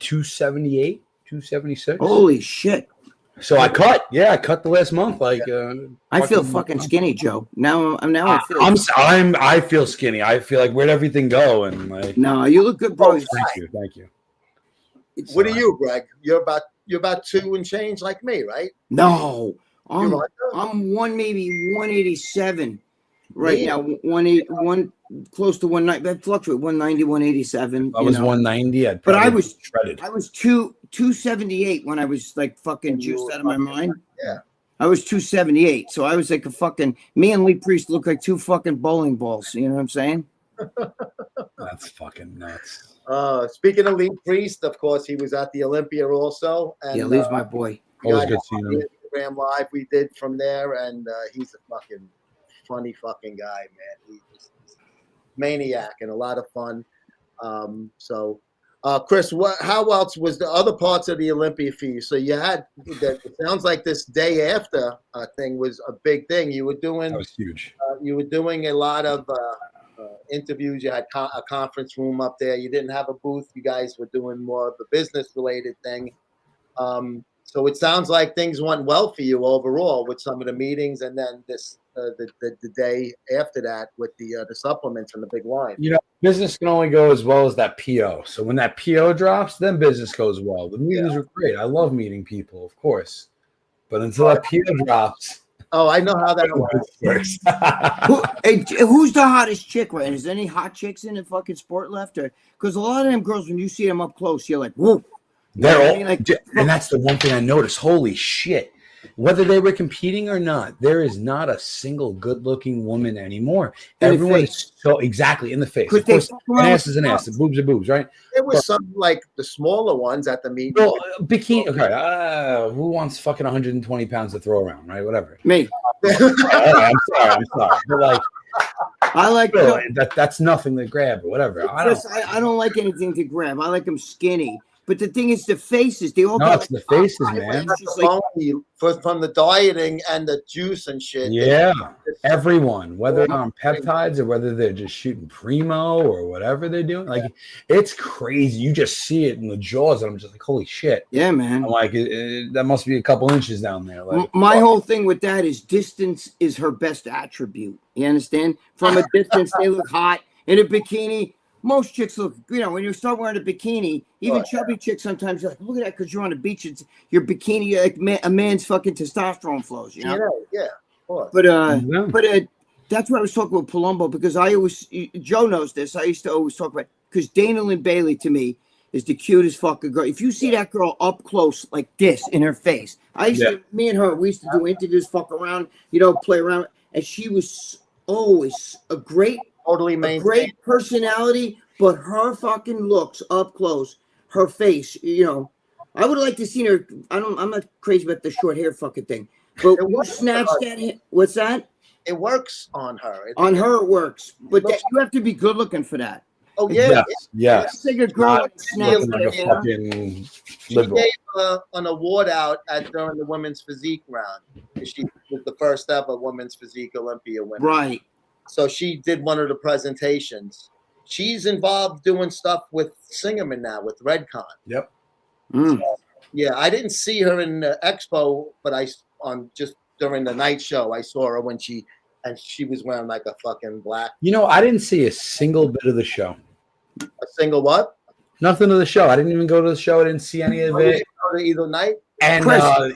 278, 276. Holy shit. So I cut the last month. Like I feel fucking skinny, Joe. Now I feel. I feel skinny. I feel like where'd everything go? And like, no, you look good, bro. thank you. What are you, Greg? You're about 2 and change like me, right? No, I'm You're maybe 187 right now. 181, close to 190. That fluctuate 190, 187. I was 190. But I was shredded. I was 278 when I was like fucking juiced out of my mind. Yeah. I was 278, so I was like a fucking. Me and Lee Priest look like 2 fucking bowling balls. You know what I'm saying? That's fucking nuts. Speaking of Lee Priest, of course, he was at the Olympia also. And, Yeah, Lee's my boy. Always good seeing him. Instagram live we did from there, and he's a fucking funny fucking guy, man. He's a maniac and a lot of fun. Chris, how else was the other parts of the Olympia for you? So you had that. It sounds like this day after thing was a big thing. You were doing. That was huge. You were doing a lot of interviews. You had a conference room up there. You didn't have a booth. You guys were doing more of a business-related thing. So it sounds like things went well for you overall with some of the meetings, and then this the day after that with the supplements and the big line. Business can only go as well as that PO. So when that PO drops, then business goes well. The meetings are great. I love meeting people, of course, but until that PO drops. Oh, I know how that works. Who's the hottest chick right now? Is there any hot chicks in the fucking sport left? Because a lot of them girls, when you see them up close, you're like, whoa. They're all, and that's the one thing I noticed. Holy shit. Whether they were competing or not, there is not a single good-looking woman anymore. Everyone is so exactly in the face. Of course, an ass is an ass. The boobs are boobs, right? There was some like the smaller ones at the meeting. Well, bikini. Okay, who wants fucking 120 pounds to throw around, right? Whatever. Me. I'm sorry. But like, I like that's nothing to grab or whatever. I don't like anything to grab. I like them skinny. But the thing is, the faces, they all got it's the faces, man. From the dieting and the juice and shit. Yeah, everyone, whether they're on peptides or whether they're just shooting primo or whatever they're doing, like it's crazy. You just see it in the jaws, and I'm just like, holy shit. Yeah, man. I'm like, that must be a couple inches down there. Like, my whole thing with that is distance is her best attribute. You understand? From a distance, they look hot in a bikini. Most chicks look, when you start wearing a bikini, even chubby chicks sometimes, you're like, look at that, because you're on the beach, it's your bikini, like a man's fucking testosterone flows, you know? Yeah, of course. But that's what I was talking with Palumbo, because Joe knows this, I used to always talk about, because Dana Lynn Bailey, to me, is the cutest fucking girl. If you see that girl up close like this in her face, me and her, we used to do interviews, fuck around, play around, and she was always a great personality, but her fucking looks up close, her face, I would like to see her. I'm not crazy about the short hair fucking thing, but you snatch that. What's that? It works on her. It works, but you have to be good looking for that. Oh yeah, yes. It's like a girl she gave an award out during the women's physique round. She was the first ever women's physique Olympia winner. Right. So she did one of the presentations. She's involved doing stuff with Singerman now with Redcon. Yep. Mm. Yeah, I didn't see her in the expo, but just during the night show, I saw her when she was wearing like a fucking black. You know, I didn't see a single bit of the show. A single what? Nothing of the show. I didn't even go to the show. I didn't see any of it. Either night. And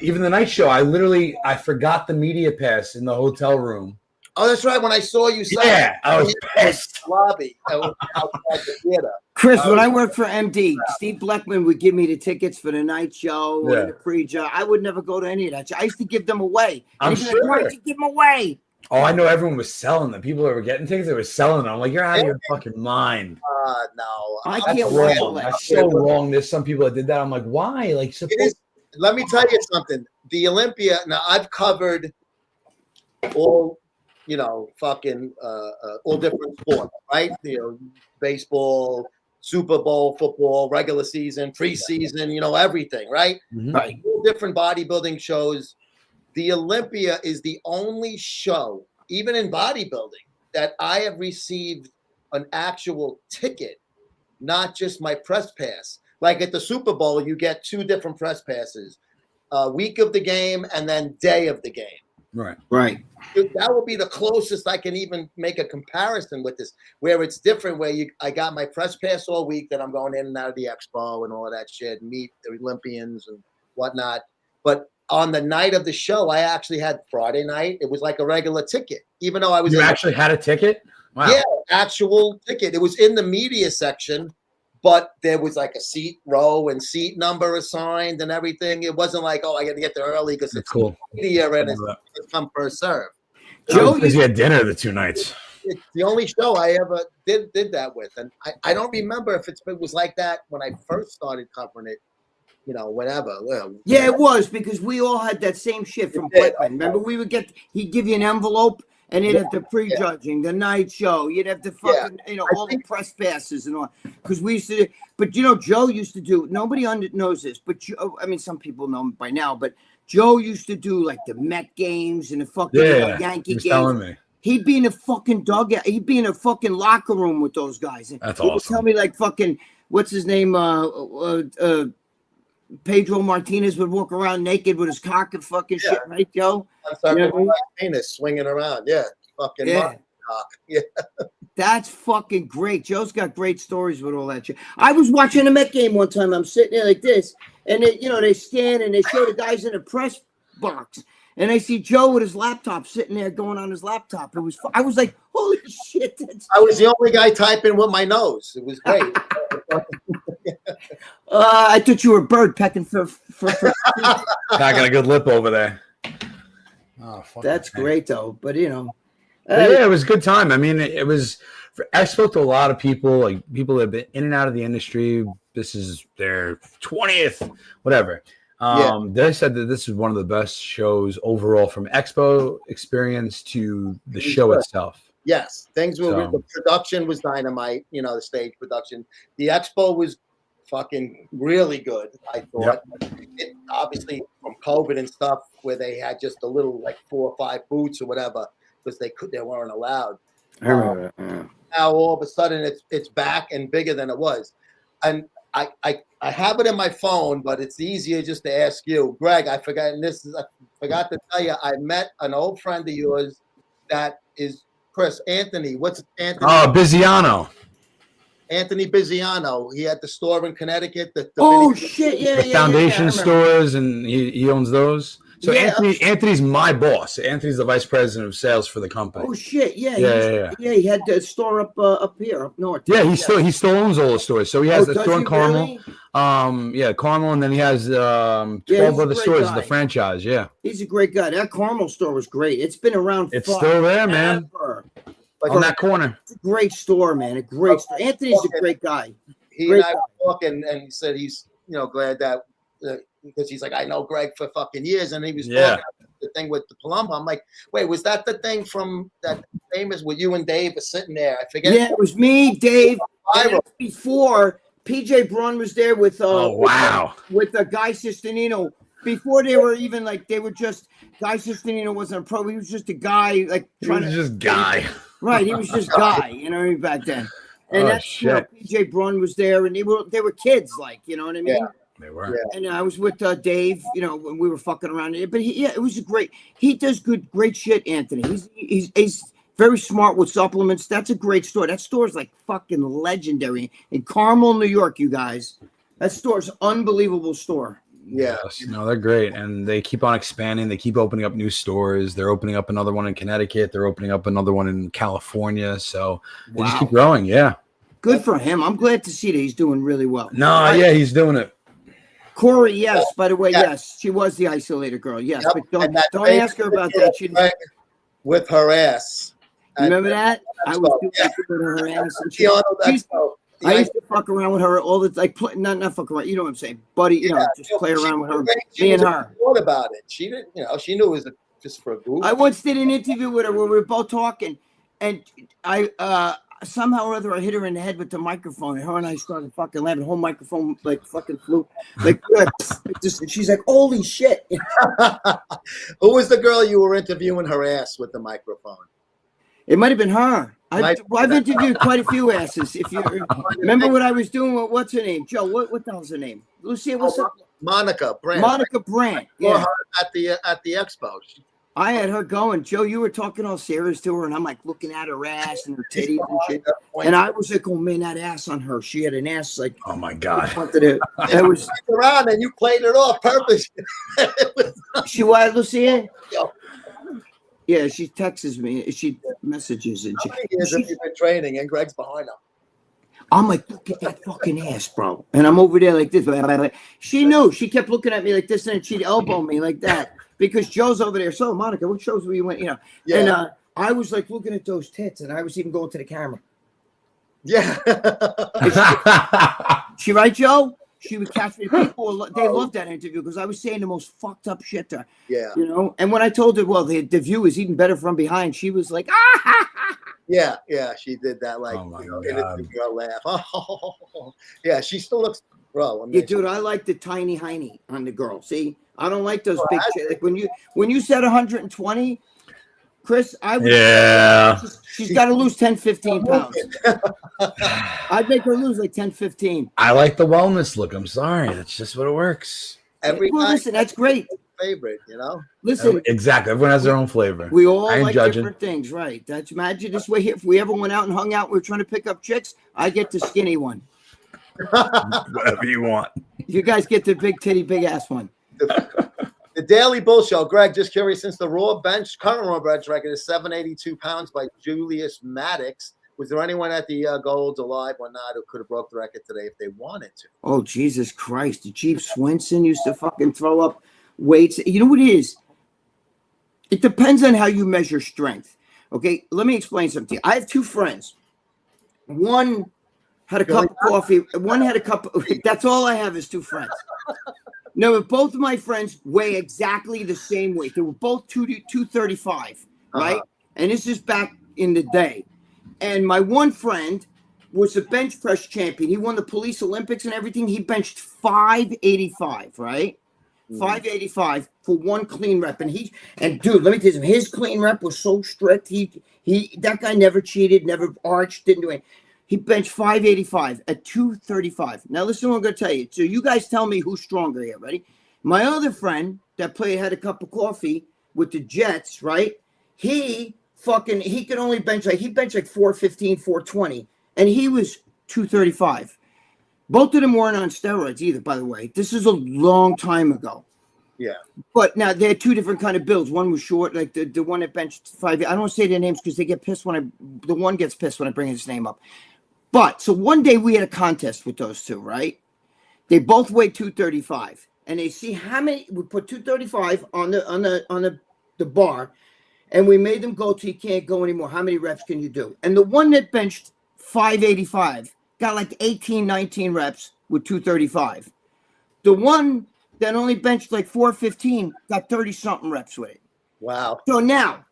even the night show, I forgot the media pass in the hotel room. Oh, that's right. When I saw you, I was pissed. Lobby outside the theater. Chris, when I worked for MD, Steve Bleckman would give me the tickets for the night show or the pre-show. I would never go to any of that. I used to give them away. I'm sure. Why did you give them away? Oh, I know everyone was selling them. People that were getting tickets, they were selling them. I'm like, you're out of your fucking mind. No. I That's can't wrong. wait. That's so wrong. There's some people that did that. I'm like, why? Like, Let me tell you something. The Olympia. Now I've covered all, fucking all different sports, right? Baseball, Super Bowl, football, regular season, preseason, everything, right? Mhm. Right. All different bodybuilding shows. The Olympia is the only show, even in bodybuilding, that I have received an actual ticket, not just my press pass. Like at the Super Bowl, you get 2 different press passes, week of the game and then day of the game. Right. That will be the closest I can even make a comparison with this, where it's different, where I got my press pass all week, that I'm going in and out of the expo and all of that shit, meet the Olympians and whatnot. But on the night of the show, I actually had Friday night. It was like a regular ticket, even though I was. You actually had a ticket? Wow. Yeah, actual ticket. It was in the media section, but there was like a seat row and seat number assigned and everything. It wasn't like, I got to get there early because it's cool. Media and it's come first serve. Joe, because you had dinner the 2 nights. It's the only show I ever did that with, and I don't remember if it was like that when I first started covering it. Whenever. Yeah, it was, because we all had that same shit from Blackman. Remember, he'd give you an envelope and he'd have the prejudging, the night show. You'd have the fucking, all the press passes and all. Because we used to, but Joe used to do, nobody knows this, but some people know by now, but Joe used to do like the Met games and the fucking Yankee games. Telling me. He'd be in a fucking dugout. He'd be in a fucking locker room with those guys. And That's he would awesome. tell me like fucking, what's his name? Pedro Martinez would walk around naked with his cock and fucking shit, right, Joe? Penis swinging around, fucking cock, That's fucking great. Joe's got great stories with all that shit. I was watching a Met game one time. I'm sitting there like this, and they scan and they show the guys in the press box, and I see Joe with his laptop sitting there going on his laptop. I was like, holy shit! I was the only guy typing with my nose. It was great. I thought you were a bird pecking for. I got a good lip over there. Oh, That's great though, but yeah, it was a good time. I mean, it was. I spoke to a lot of people, like people that have been in and out of the industry. This is their 20th, whatever. They said that this is one of the best shows overall, from expo experience to the show itself. Yes, things were. The production was dynamite. The stage production. The expo was fucking really good. I thought. It, obviously from COVID and stuff, where they had just a little like 4 or 5 booths or whatever, because they weren't allowed. I remember that. Now all of a sudden it's back and bigger than it was, and I have it in my phone, but it's easier just to ask you, Greg. I forgot to tell you, I met an old friend of yours that is Chris Anthony. What's Anthony? Oh, Biziano. Anthony Biziano. He had the store in Connecticut. The foundation stores, and he owns those. So Anthony's my boss. Anthony's the vice president of sales for the company. Oh shit! Yeah. He had the store up here, up north. Yeah, he still owns all the stores. So he has the store in Carmel. Really? Carmel, and then he has 12 other stores. The franchise. Yeah, he's a great guy. That Carmel store was great. It's been around. It's still there, man. On that corner. It's a great store, man. A great store. Anthony's a great guy. He and I were talking, and he said he's glad that. Because he's like, I know Greg for fucking years, and he was talking about the thing with the Palumbo. I'm like, wait, was that the thing from that famous with you and Dave were sitting there? I forget. Yeah, it was me, Dave. Before PJ Braun was there with Oh wow. with Guy Sistinino before they were even like they were just Guy Sistinino wasn't a pro. He was just a guy like He trying was to just Guy. right. He was just Guy, back then. And Oh, that's PJ Braun was there, and they were kids, like you know what I mean. Yeah. They were. Yeah. And I was with Dave, when we were fucking around. But it was he does great shit, Anthony. He's very smart with supplements. That's a great store. That store is like fucking legendary in Carmel, New York, you guys. That store's unbelievable store. Yeah. Yes. No, they're great. And they keep on expanding. They keep opening up new stores. They're opening up another one in Connecticut. They're opening up another one in California. So they just keep growing. Yeah. Good for him. I'm glad to see that he's doing really well. No, yeah, he's doing it. Corey, yes. By the way, Yeah. yes, she was the isolated girl. Yes, Yep. but And that don't baby ask her about that. She with her ass. remember that? I was doing Yeah. it with her ass. And The Arnold she's- Expo. I used to fuck around with her all the not fuck around. You know what I'm saying, buddy? Just play around with her. Me and her. What about it? She didn't. She knew it was just for a goof. I once did an interview with her where we were both talking, and I somehow or other I hit her in the head with the microphone, and her and I started fucking laughing. The whole microphone like fucking flew, like just. And she's like, "Holy shit!" Who was the girl you were interviewing her ass with the microphone? It might have been her. I've interviewed quite a few asses. If you remember what I was doing, what's her name? Joe, what the hell's her name? Lucia, what's up? Monica Brandt. Monica Brandt. Saw Yeah. her at the expo. I had her going. Joe, you were talking all serious to her, and I'm like looking at her ass and her titties and shit. And I was like, oh man, that ass on her. She had an ass like, Oh my God. that was around and you played it off purpose. she was Lucia? Yo. Yeah, she texts me. She messages and How many years have you been training? And Greg's behind her. I'm like, look at that fucking ass, bro. And I'm over there like this. She knew. She kept looking at me like this, and then she'd elbow me like that because Joe's over there. So, Monica, what shows were you went? Yeah. And I was like looking at those tits, and I was even going to the camera. Yeah. She right, Joe? She would catch me. People, they loved that interview because I was saying the most fucked up shit to her. Yeah. And when I told her, well, the view is even better from behind, she was like, ah. Yeah. She did that like Oh my innocent girl laugh. Oh, yeah. She still looks, bro. I mean, Yeah, dude, I like the tiny hiney on the girl. See, I don't like those big shit. Like when you said 120, Chris, she's got to lose 10, 15 pounds. I'd make her lose like 10, 15. I like the wellness look. I'm sorry. That's just what it works. every Well, guy listen, that's great. favorite, Listen, Exactly. Everyone has their own flavor. we all I ain't like judging. different things, right? That's imagine this way here. If we ever went out and hung out, we were trying to pick up chicks. I get the skinny one. Whatever you want. You guys get the big titty, big ass one. The Daily Bull Show. Greg, just curious, since the current raw bench record is 782 pounds by Julius Maddox, was there anyone at the Golds alive or not who could have broke the record today if they wanted to? Oh, Jesus Christ. The Chief Swenson used to fucking throw up weights. You know what it is? It depends on how you measure strength. Okay, let me explain something to you. I have two friends. One had a cup of coffee. One had a cup of, that's all I have is two friends. No, but both of my friends weigh exactly the same weight. They were both 235, right? And this is back in the day. And my one friend was a bench press champion. He won the police Olympics and everything. He benched 585, right? 585 for one clean rep. And dude, let me tell you something. His clean rep was so strict. That guy never cheated, never arched, didn't do anything. He benched 585 at 235. Now listen to what I'm going to tell you. So you guys tell me who's stronger here. Ready? My other friend that had a cup of coffee with the Jets, right? He could only bench like 415, 420, and he was 235. Both of them weren't on steroids either, by the way. This is a long time ago. Yeah. But now they had two different kind of builds. One was short, like the one that benched 5. I don't say their names because they get pissed the one gets pissed when I bring his name up. But so one day we had a contest with those two, right? They both weighed 235, and they see how many. We put 235 on the bar, and we made them go till you can't go anymore. How many reps can you do? And the one that benched 585 got like 18, 19 reps with 235. The one that only benched like 415 got 30-something reps with it. Wow. So now,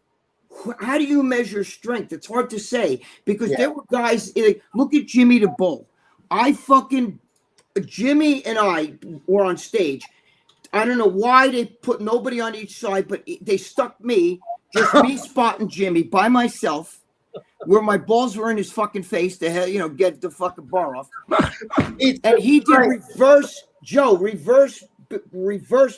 how do you measure strength? It's hard to say because there were guys, like, look at Jimmy the Bull. I fucking Jimmy and I were on stage. I don't know why they put nobody on each side, but they stuck me, just me spotting Jimmy by myself, where my balls were in his fucking face to hell, get the fucking bar off. And he did reverse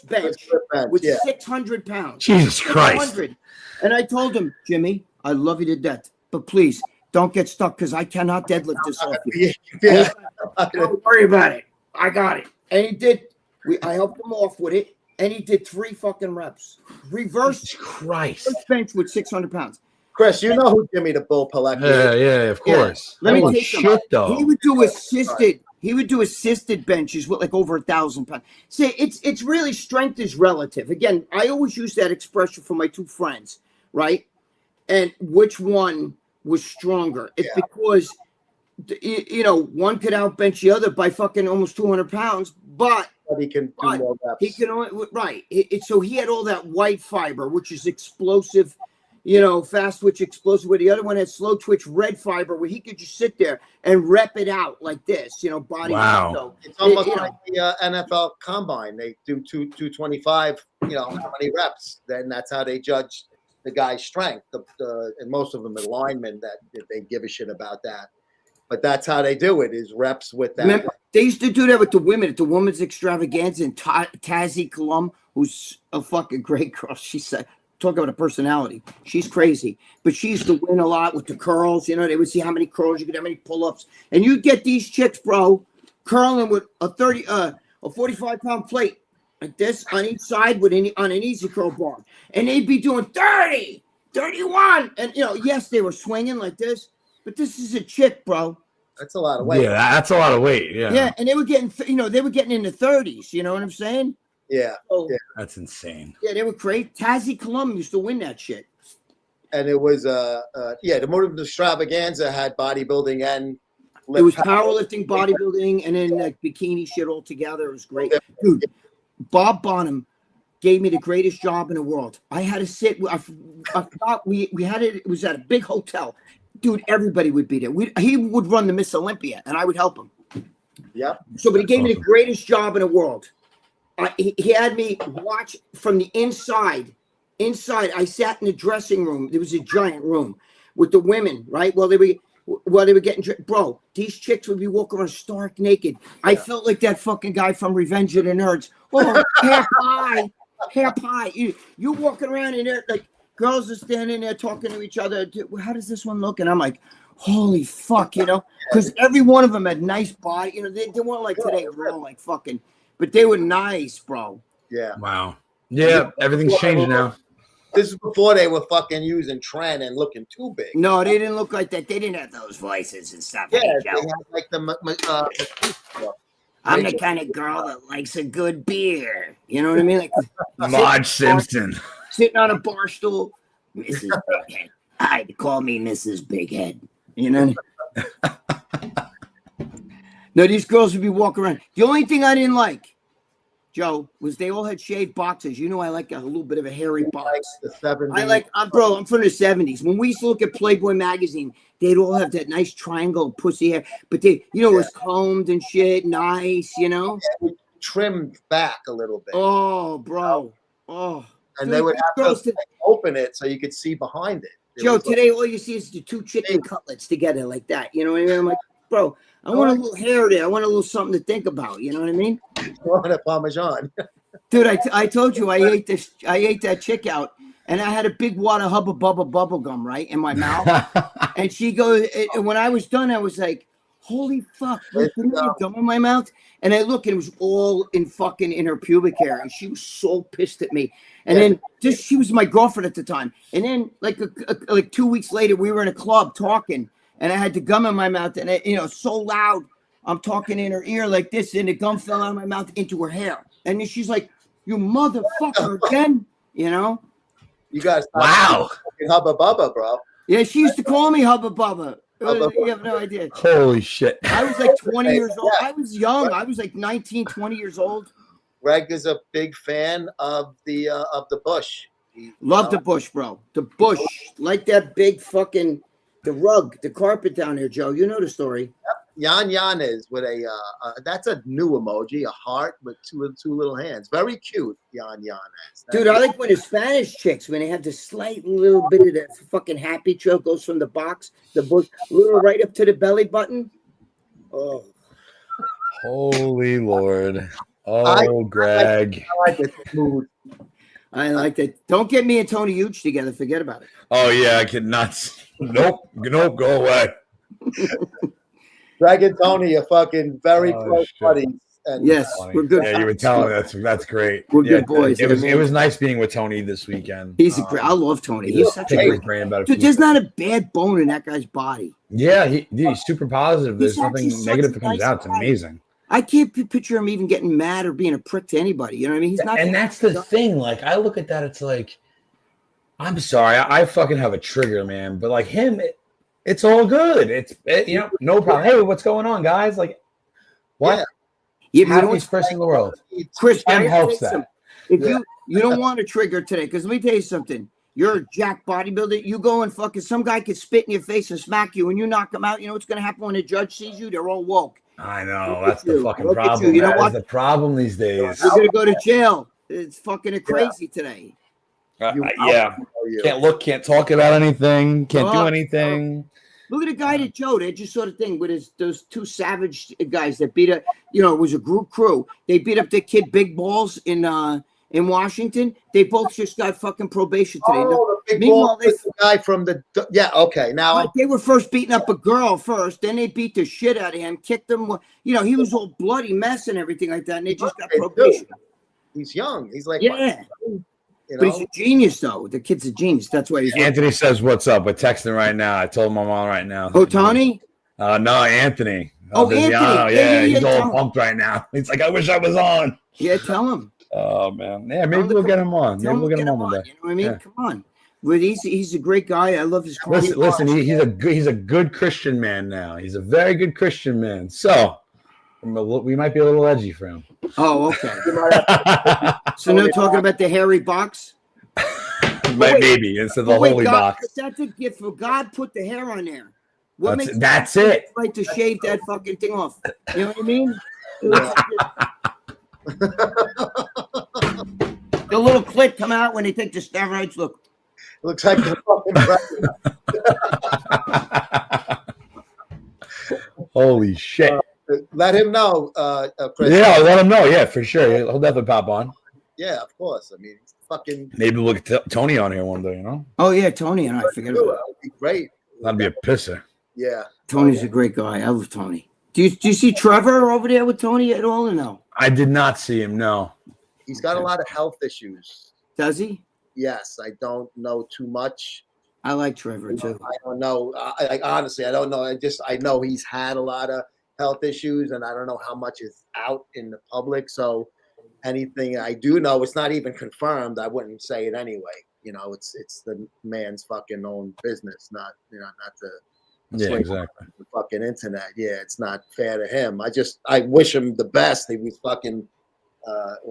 bench with 600 pounds. Jesus Christ. 600. And I told him, Jimmy, I love you to death, but please don't get stuck because I cannot deadlift this off you. Yeah. Don't worry about it. I got it. And he did. I helped him off with it, and he did 3 fucking reps. Reverse bench with 600 pounds. Chris, you know who Jimmy the Bull Pilecki is. Yeah, of course. Let me Holy take shit, though. He would do assisted. He would do assisted benches with like over 1,000 pounds. See, it's really strength is relative. Again, I always use that expression for my 2 friends, right? And which one was stronger? It's because one could outbench the other by fucking almost 200 pounds, but He can do more reps. he can only so he had all that white fiber, which is explosive, fast twitch explosive, where the other one had slow twitch red fiber, where he could just sit there and rep it out like this, body. Wow. So It's almost like the NFL combine. They do 225, how many reps. Then that's how they judge the guy's strength. And most of them are linemen that they give a shit about that. But that's how they do it, is reps with that. Remember, they used to do that with the women at the women's extravaganza, and Tazzy Colum, who's a fucking great girl. She said, talk about a personality. She's crazy, but she used to win a lot with the curls. They would see how many curls you could, how many pull-ups, and you'd get these chicks, bro, curling with a 45-pound plate like this on each side on an easy curl bar, and they'd be doing 30, 31, and yes, they were swinging like this, but this is a chick, bro. That's a lot of weight. Yeah, that's a lot of weight. Yeah. Yeah, and they were getting, they were getting in the 30s. You know what I'm saying? Yeah. Oh, That's insane. yeah, they were crazy. Tazzy Colum used to win that shit. And it was the Motor Extravaganza had bodybuilding and It was powerlifting, bodybuilding, and then like bikini shit all together. It was great. Dude, Bob Bonham gave me the greatest job in the world. I had to sit, I forgot we had it was at a big hotel. Dude, everybody would be there. He would run the Miss Olympia, and I would help him. Yep. So, but he gave me the greatest job in the world. He had me watch from the inside. Inside, I sat in the dressing room. There was a giant room with the women, right? While they were getting dressed. Bro, these chicks would be walking around stark naked. I felt like that fucking guy from Revenge of the Nerds. Oh, hair pie. You walking around in there like. Girls are standing there talking to each other. How does this one look? And I'm like, holy fuck, because every one of them had nice body. They weren't like today. We're all like fucking, but they were nice, bro. Yeah. Wow. Yeah, everything's changed now. This is before they were fucking using Tren and looking too big. No, they didn't look like that. They didn't have those voices and stuff. Yeah, they had like I'm the kind of girl that likes a good beer. You know what I mean? Like Marge Simpson. Sitting on a bar stool, Mrs. Big Head. I'd call me Mrs. Big Head. No, these girls would be walking around. The only thing I didn't like, Joe, was they all had shaved boxes. I like a little bit of a hairy box. The 70s. I'm from the 70s. When we used to look at Playboy magazine, they'd all have that nice triangle pussy hair, but it was combed and shit, nice, Trimmed back a little bit. Oh, bro. Oh. And they would have to open it so you could see behind it. Joe, today all you see is the 2 chicken cutlets together like that. You know what I mean? I'm like, bro, I want a little hair there. I want a little something to think about. You know what I mean? I want a Parmesan. Dude, I told you I ate that chick out, and I had a big wad of Hubba Bubba bubble gum right in my mouth. And she goes, and when I was done, I was like, holy fuck, there's gum in my mouth. And I look, and it was all in her pubic hair, and she was so pissed at me. And then she was my girlfriend at the time. And then like 2 weeks later, we were in a club talking, and I had the gum in my mouth, and so loud, I'm talking in her ear like this, and the gum fell out of my mouth into her hair. And then she's like, "You motherfucker again," You guys, wow, Hubba Bubba, bro. Yeah, she used to call me Hubba Bubba. You have no idea. Holy shit. I was like 20 years old. I was young. I was like 19, 20 years old. Greg is a big fan of the bush. Love the bush, bro. The bush. Like that big fucking, the rug, the carpet down there, Joe. You know the story. Yan Yan is with that's a new emoji, a heart with two little hands. Very cute, Yan Yan is. Dude, I like when the Spanish chicks, when they have the slight little bit of that fucking happy trail goes from the box, the bush, little right up to the belly button. Oh. Holy Lord. Oh, Greg. I like this mood. I like that. Don't get me and Tony Huge together. Forget about it. Oh, yeah, I could not. Nope, go away. Greg and Tony are fucking very Oh, close shit. buddies. And Yes, we're good. Yeah, you were telling me that's great. We're Yeah, good boys. It was nice being with Tony this weekend. He's a great. I love Tony. He's such a Pick his great. brain about a Dude, few there's things. not a bad bone in that guy's body. Yeah, he's super positive. There's He's actually nothing such negative a that comes nice out. It's guy. amazing. I can't picture him even getting mad or being a prick to anybody. You know what I mean? He's not. And that's the thing. Like, I look at that, it's like, I'm sorry, I fucking have a trigger, man. But like him, it's all good. No problem. Hey, what's going on, guys? Like, what? Yeah. Yeah, but you know Happiest what's- person in the world. Chris, Time I have to helps say that. something. If you don't want a trigger today, because let me tell you something. You're a jack bodybuilder. You go and fucking some guy could spit in your face and smack you, and you knock him out. You know what's gonna happen when the judge sees you? They're all woke. I know. Look That's at the you. fucking Look at you. problem. You know That is what? the problem these days. You're gonna go to jail. It's fucking crazy today. Yeah. Can't look, can't talk about anything, can't do anything. Look at the guy that Joe. They just saw the thing with those two savage guys that beat up. You know, it was a group crew. They beat up their kid Big Balls in Washington. They both just got fucking probation today. Oh, the big Meanwhile, ball is the guy from the okay. Now They were first beating up a girl first, then they beat the shit out of him, kicked him. You know, he was all bloody mess and everything like that, and they just got Okay, probation. he's young. He's like Yeah, you but he's know. a genius, though. The kid's a genius. That's why he's. Anthony says, "What's up?" We're texting right now. I told him I'm on right now. Oh, Tony. No, Anthony. Oh, Viziano. Anthony. Yeah, Yeah, he's tell all him. pumped right now. He's like, I wish I was on. Yeah, tell him. Oh man, yeah, maybe we'll get him on. Tell Maybe we'll get him get on one day. You know what I mean? Yeah. Come on. But he's a great guy. I love his comedy. Listen, he's a good Christian man now. He's a very good Christian man. So we might be a little edgy for him. Oh, okay. So now talking about the hairy box. Maybe instead of the Wait, holy God, box. That's a gift for God. Put the hair on there. What makes That's God it. right to shave that fucking thing off? You know what I mean? The little clit come out when they take the steroids. Look, Looks like the fucking president. Holy shit. Let him know, Chris. Yeah, I'll let him know. Yeah, for sure. He'll definitely pop on. Yeah, of course. I mean, it's fucking. Maybe we'll get Tony on here one day, you know? oh yeah, Tony and I forget about it. That would be great. That'd be a pisser. Yeah. Tony's a great guy. I love Tony. Do you see Trevor over there with Tony at all or no? I did not see him, no. He's got a lot of health issues. Does he? Yes, I don't know too much. I like Trevor too. I don't know. Honestly, I don't know. I know he's had a lot of health issues, and I don't know how much is out in the public. So anything I do know, it's not even confirmed. I wouldn't say it anyway. You know, it's the man's fucking own business, not the Yeah, exactly. the fucking internet. Yeah, it's not fair to him. I wish him the best. He was fucking.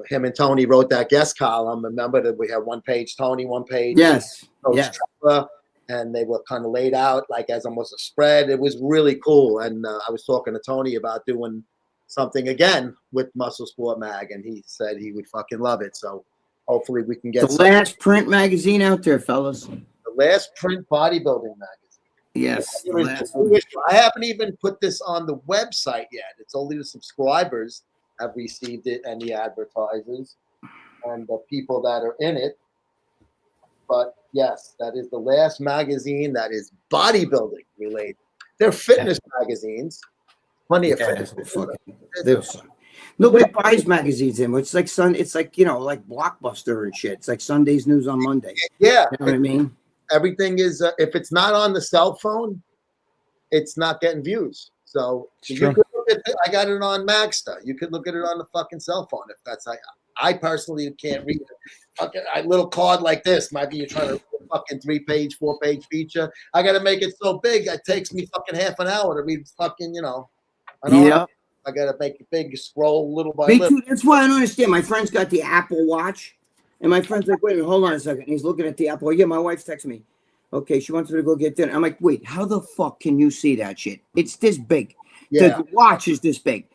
Him and Tony wrote that guest column. Remember that we had one page Tony, one page Yes. Coach Yes. Trevor, and they were kind of laid out like as almost a spread. It was really cool. And I was talking to Tony about doing something again with Muscle Sport Mag, and he said he would fucking love it. So hopefully we can get The last print magazine out there, fellas. the last print bodybuilding magazine. Yes. The last one. I haven't even put this on the website yet. It's only the subscribers have received it and the advertisers and the people that are in it. But yes, that is the last magazine that is bodybuilding related. They're fitness magazines. Plenty of fitness. Nobody buys magazines anymore. It's like it's like like Blockbuster and shit. It's like Sunday's News on Monday. Yeah, You know what I mean? everything is. If it's not on the cell phone, it's not getting views. So you Sure. could look at I got it on Magsta. You could look at it on the fucking cell phone if that's. I personally can't read it. Fucking a little card like this. Maybe you're trying to read a fucking 3-page, 4-page feature. I got to make it so big. It takes me fucking half an hour to read fucking. Yeah. I got to make it big, scroll little by Me little. too. That's why I don't understand. My friend's got the Apple Watch, and my friend's like, "Wait a minute, hold on a second." And he's looking at the Apple. Yeah, my wife's texting me. Okay, she wants me to go get dinner. I'm like, "Wait, how the fuck can you see that shit? It's this big." Yeah. The watch is this big.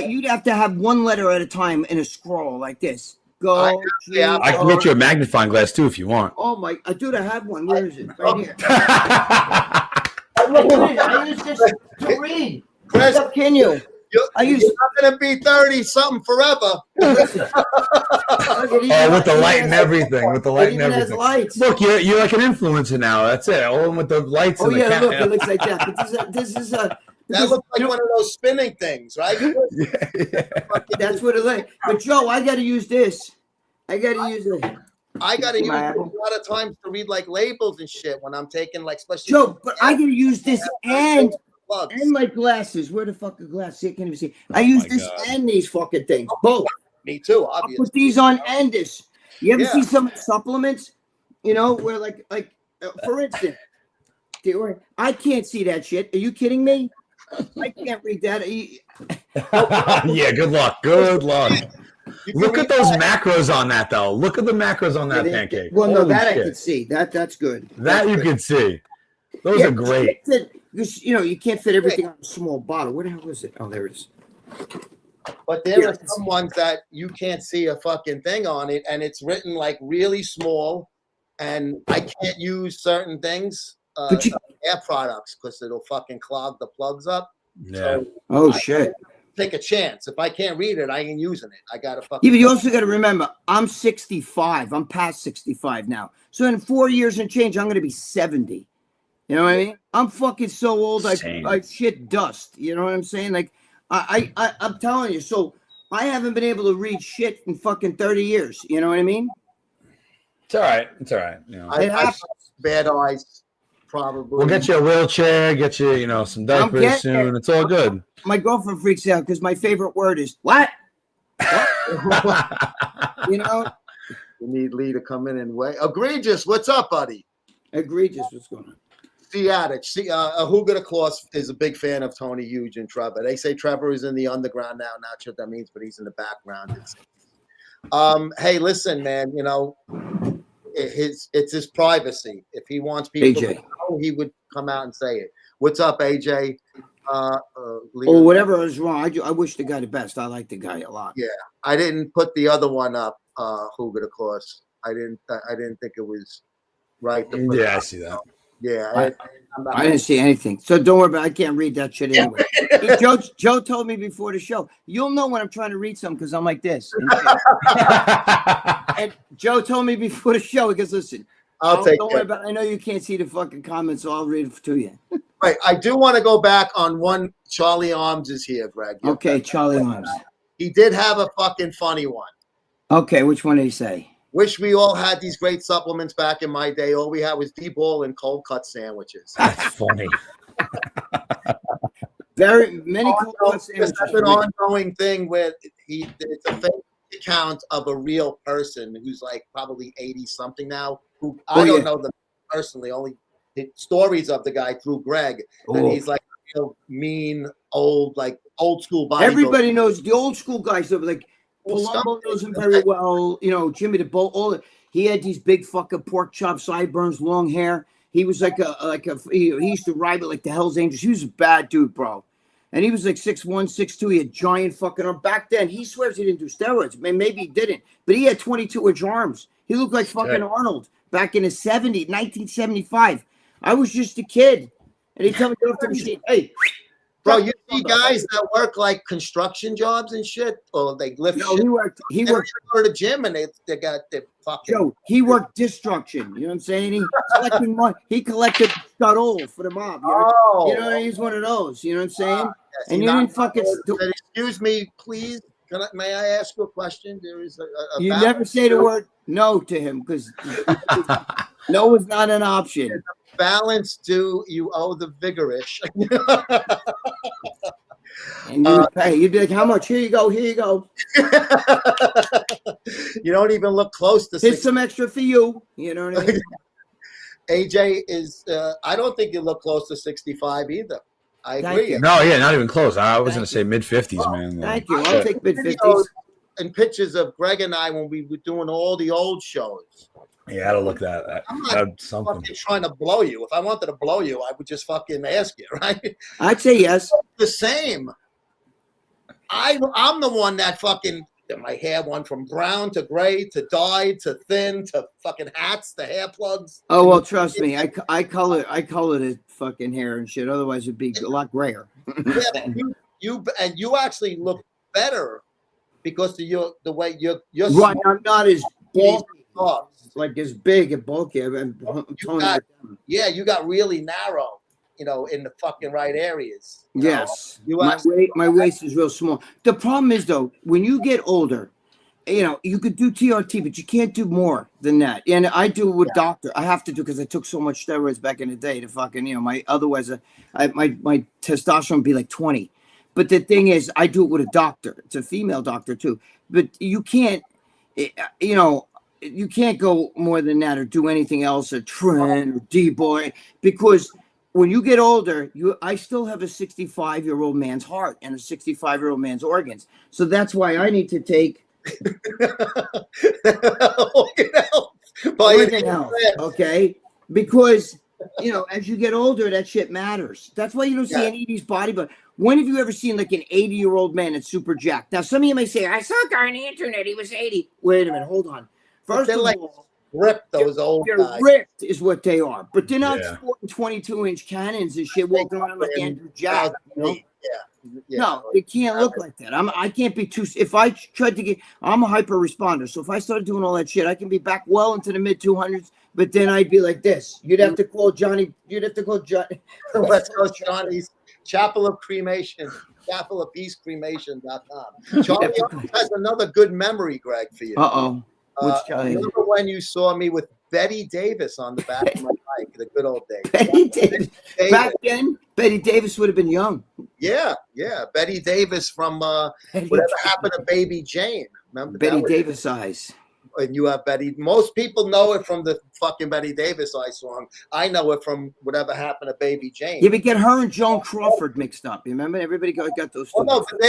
You'd have to have one letter at a time in a scroll like this. Go. yeah, I can get you a magnifying glass too if you want. Oh my! Dude, I have one. Where is it? Oh. Right here. I use this to read. Chris, How can you? I use. You're not gonna be 30 something forever. Oh, with the light and everything. With the light and everything. Lights. Look, you're like an influencer now. That's it. All with the lights. Oh and the yeah, look, it looks like that. But this is a. That looks like one of those spinning things, right? Yeah. That's what it looks like. But Joe, I got to use this. I got to use it. I gotta use it a lot of times to read like labels and shit when I'm taking like especially. Joe, but I got to use this and plugs. my glasses. Where the fuck are glasses? I can't even see. I use this God. and these fucking things. Both. Me too, I'll obviously. put these on and this. You ever Yeah. see some supplements? You know, where like for instance, I can't see that shit. Are you kidding me? I can't read that. Yeah, good luck. Good luck. Look at those macros on that, though. Look at the macros on that pancake. Well, no, Holy that shit. I could see. That's good. That you can see. Those are great. Because you can't fit everything on a small bottle. Where the hell is it? Oh, there it is. But there are some ones that you can't see a fucking thing on it, and it's written like really small, and I can't use certain things, But you- air products, because it'll fucking clog the plugs up. Yeah. Oh shit. Take a chance. If I can't read it, I ain't using it. I gotta fucking. Yeah, but you also got to remember, I'm 65. I'm past 65 now. So in 4 years and change, I'm going to be 70. You know what I mean? I'm fucking so old. Same. I shit dust. You know what I'm saying? Like I'm telling you. So I haven't been able to read shit in fucking 30 years. You know what I mean? It's all right. It's all right. You know. I It have happens. bad eyes, probably. We'll get you a wheelchair, get you, some diapers getting soon. it. It's all good. My girlfriend freaks out because my favorite word is what? You know? You need Lee to come in and wait. Egregious, what's up, buddy? Egregious. What's going on? Theatic. See, Hugo de Claus is a big fan of Tony Huge and Trevor. They say Trevor is in the underground now. Not sure what that means, but he's in the background. Hey, listen, man. It's his privacy. If he wants people to know, he would come out and say it. What's up, AJ? Or whatever is wrong. I wish the guy the best. I like the guy a lot. Yeah, I didn't put the other one up, Hugo de Claus. I didn't think it was right. To put Yeah, I see that. Yeah, I didn't see anything. So don't worry about it. I can't read that shit anyway. Joe told me before the show, you'll know when I'm trying to read something because I'm like this. And Joe told me before the show, he goes, listen, I'll take don't it. worry about it. I know you can't see the fucking comments, so I'll read it to you. Right. I do want to go back on one. Charlie Arms is here, Greg. Okay, Charlie Arms. He did have a fucking funny one. Okay, which one did he say? Wish we all had these great supplements back in my day. All we had was D-ball and cold cut sandwiches. That's funny. Very many cold cut It's sandwiches. an ongoing thing where it's a fake account of a real person who's like probably 80 something now. Who I don't know them personally, only the stories of the guy through Greg. And he's like mean, old school bodybuilder. Everybody knows the old school guys. So like Palumbo knows him very well. Jimmy the Bull. He had these big fucking pork chop sideburns, long hair. He was he used to ride with like the Hell's Angels. He was a bad dude, bro. And he was like 6'1", 6'2". He had giant fucking arms. Back then, he swears he didn't do steroids. Maybe he didn't, but he had 22-inch arms. He looked like fucking Arnold back in the 70s, 1975. I was just a kid, and he told me to go off the machine. Hey, bro, you see guys that work like construction jobs and shit, or they lift. No, shit. He worked. Go to the gym and they got the fucking. Joe, he worked destruction. You know what I'm saying? He collecting money. He collected scuttle for the mob. He's one of those. You know what I'm saying? Yes, And you didn't fucking. Excuse me, please. May I ask you a question? There is a You balance. never say the word no to him because no is not an option. Balance due. You owe the vigorish. And you would pay. You'd be like, how much? Here you go. Here you go. You don't even look close to. Here's some extra for you. You know what I mean? AJ is. I don't think you look close to 65 either. I Thank agree. you. No, yeah, not even close. I was going to say mid-50s, man. Thank you. I'll take mid-50s. Videos and pictures of Greg and I when we were doing all the old shows. Yeah, I had to look that. I'm not That's something. fucking trying to blow you. If I wanted to blow you, I would just fucking ask you, right? I'd say yes. the same. I'm the one that fucking my hair went from brown to gray to dyed to thin to fucking hats to hair plugs. Oh well, trust me, I color it fucking hair and shit. Otherwise, it'd be a lot grayer. Yeah, you actually look better because of the way you're Right, I'm not as bulky, small. like as big and bulky. I'm toning it down. Yeah, you got really narrow, in the fucking right areas. Yes, You my waist is real small. The problem is though, when you get older, you could do TRT, but you can't do more than that. And I do it with doctor. I have to do because I took so much steroids back in the day to fucking, my otherwise my testosterone would be like 20. But the thing is, I do it with a doctor. It's a female doctor too. But you can't, you can't go more than that or do anything else, a trend or D-boy, because when you get older, I still have a 65-year-old man's heart and a 65-year-old man's organs. So that's why I need to take organ health, okay? Because, as you get older, that shit matters. That's why you don't see any of these bodybuilders. When have you ever seen like an 80-year-old man that's super jacked? Now, some of you may say, I saw a guy on the internet, he was 80. Wait a minute, hold on. First of all, ripped those old they're guys. ripped is what they are. But they're not sporting 22-inch cannons and shit walking around like Andrew Jack. No, they can't look like that. I can't be too. If I tried to I'm a hyper responder. So if I started doing all that shit, I can be back well into the mid 200s. But then I'd be like this. You'd have to call Johnny. Let's go, Johnny's Chapel of Cremation. Chapel of Peace Cremation.com. Charlie has another good memory, Greg, for you. Remember when you saw me with Betty Davis on the back of my bike, the good old days. Betty Davis. Back then, Betty Davis would have been young. Yeah. Betty Davis from Whatever Happened to Baby Jane. Remember Betty Davis eyes. And you have Betty. Most people know it from the fucking Betty Davis Eyes song. I know it from Whatever Happened to Baby Jane. Yeah, but get her and Joan Crawford mixed up. You remember? Everybody got those two. Oh no, but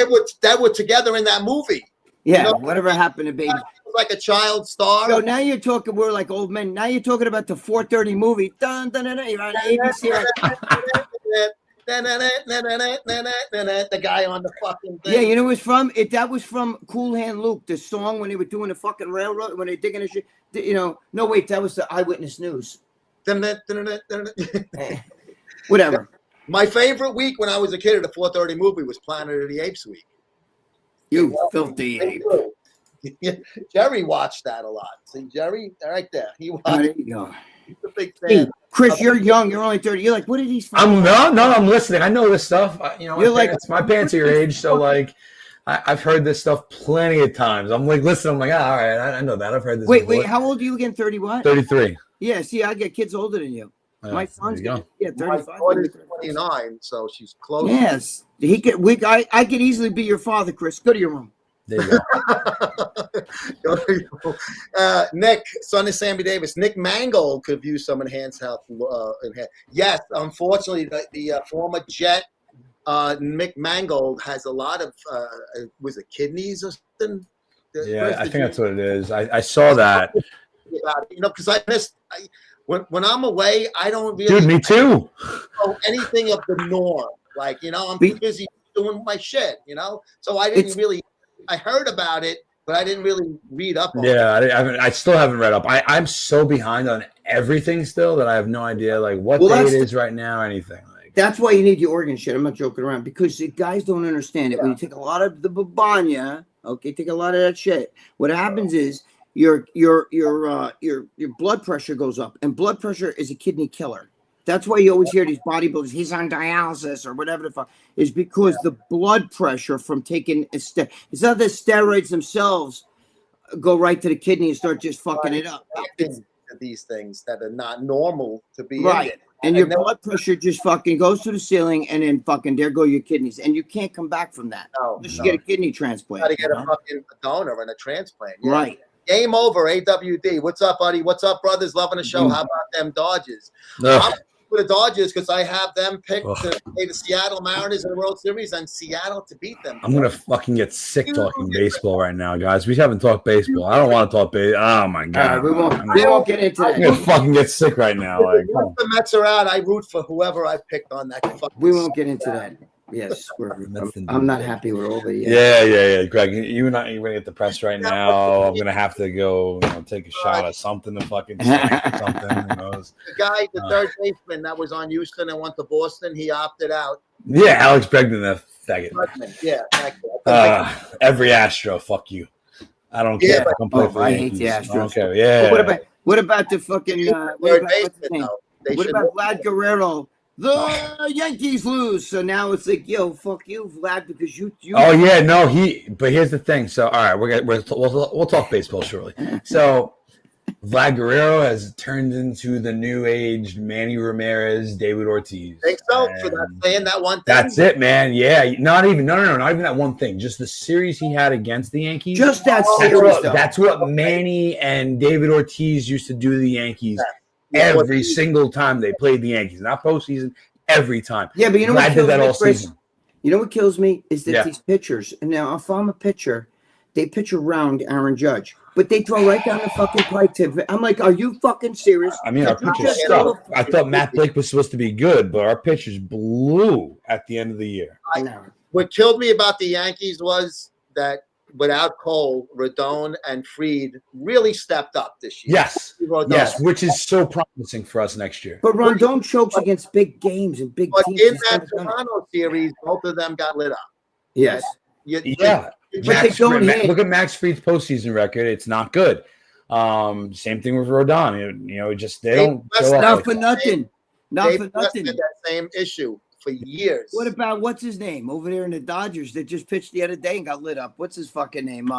they were together in that movie. Yeah, Whatever Happened to Baby. Like a child star. So now you're talking. We're like old men. Now you're talking about the 4:30 movie. Dun, dun, dun, dun, you're on ABC. The guy on the fucking thing. Yeah, you know what's from it? That was from Cool Hand Luke, the song when they were doing the fucking railroad, when they're digging the shit. No, wait, that was the Eyewitness News. Whatever. My favorite week when I was a kid at a 4:30 movie was Planet of the Apes week. You filthy ape. Jerry watched that a lot. See, Jerry, right there. He watched. There you go. He's a big fan. Hey, Chris, you're young. You're only 30. You're like, what are these? I'm listening. I know this stuff. My parents are your age, so like, I've heard this stuff plenty of times. I'm like, listen. I'm like, all right, I know that. I've heard this. Wait. How old are you again? 30 what? 33. Yeah. See, I get kids older than you. My son's 35. My daughter's 29, so she's close. Yes, he could. I could easily be your father, Chris. Go to your room. There you go. Nick, son of Sammy Davis. Nick Mangold could use some enhanced health. Yes, unfortunately, the former Jet, Nick Mangold, has a lot of was it kidneys or something? Yeah, I think that's what it is. I saw that. Because I missed. When I'm away, I don't really. Dude, me too. Know anything of the norm, like I'm too busy doing my shit, So I didn't really. I heard about it, but I didn't really read up on it. Yeah, I still haven't read up. I'm so behind on everything still that I have no idea like what day it is right now or anything. Like that's why you need your organ shit. I'm not joking around because the guys don't understand it. When you take a lot of the babanya, take a lot of that shit. What happens is your blood pressure goes up, and blood pressure is a kidney killer. That's why you always hear these bodybuilders, he's on dialysis or whatever the fuck, is because the blood pressure from taking it's not the steroids themselves go right to the kidney and start just fucking it up. These things that are not normal to be right. And your blood pressure just fucking goes to the ceiling, and then fucking there go your kidneys, and you can't come back from that. You get a kidney transplant. You got to get a fucking donor and a transplant. Yeah. Right. Game over, AWD. What's up, buddy? What's up, brothers? Loving the show. How about them Dodgers? I'm with the Dodgers because I have them picked to play the Seattle Mariners in the World Series and Seattle to beat them. I'm gonna fucking get sick talking baseball right now, guys. We haven't talked baseball. I don't want to talk baseball. Oh my god, we won't get into that. I'm gonna fucking get sick right now. Like, once the Mets are out, I root for whoever I picked on that. We won't get into that. Yes, That's the I'm new not thing. happy with all the. Yeah. Greg, you're gonna get depressed right now. I'm gonna have to go, take a shot of something to fucking drink or something. Who knows? The guy, the third baseman that was on Houston and went to Boston, he opted out. Yeah, Alex Bregman, that faggot. Yeah, thank you. Every Astro, fuck you. I don't Yeah, care. but- I can play for the I hate the Yankees. I don't Astros. care. Yeah. But what about the fucking? Third what's his baseman, name? though. They What should about Vlad Guerrero? The Yankees lose, so now it's like, yo, fuck you, Vlad, because you. Oh yeah, no, But here's the thing. So all right, we'll talk baseball shortly. So Vlad Guerrero has turned into the new age Manny Ramirez, David Ortiz. think so for that saying that one thing. That's it, man. Yeah, not even that one thing. Just the series he had against the Yankees. Just that series, though. That's what Manny and David Ortiz used to do to the Yankees. Yeah, Every single time they played the Yankees, not postseason, every time. Yeah, but you know Vlad what did kills that me, all Chris? season. You know what kills me is that Yeah. these pitchers. And now, if I'm a pitcher, they pitch around Aaron Judge, but they throw right down the fucking pike to. I'm like, are you fucking serious? I mean, our Did you pitchers just suck. throw a- I thought Matt Blake was supposed to be good, but our pitchers blew at the end of the year. No. What killed me about the Yankees was that without Cole, Rodon and Fried really stepped up this year. Yes, which is so promising for us next year. But Rondon chokes against big games and big But teams. in He's that never done it. Toronto series, both of them got lit up. Yes. Yeah, But they don't hit. Look at Max Fried's postseason record; it's not good. Same thing with Rodon. Just they don't show up. Not like for that. nothing. Not They for pressed nothing. that same issue for years. What about what's his name over there in the Dodgers that just pitched the other day and got lit up? What's his fucking name?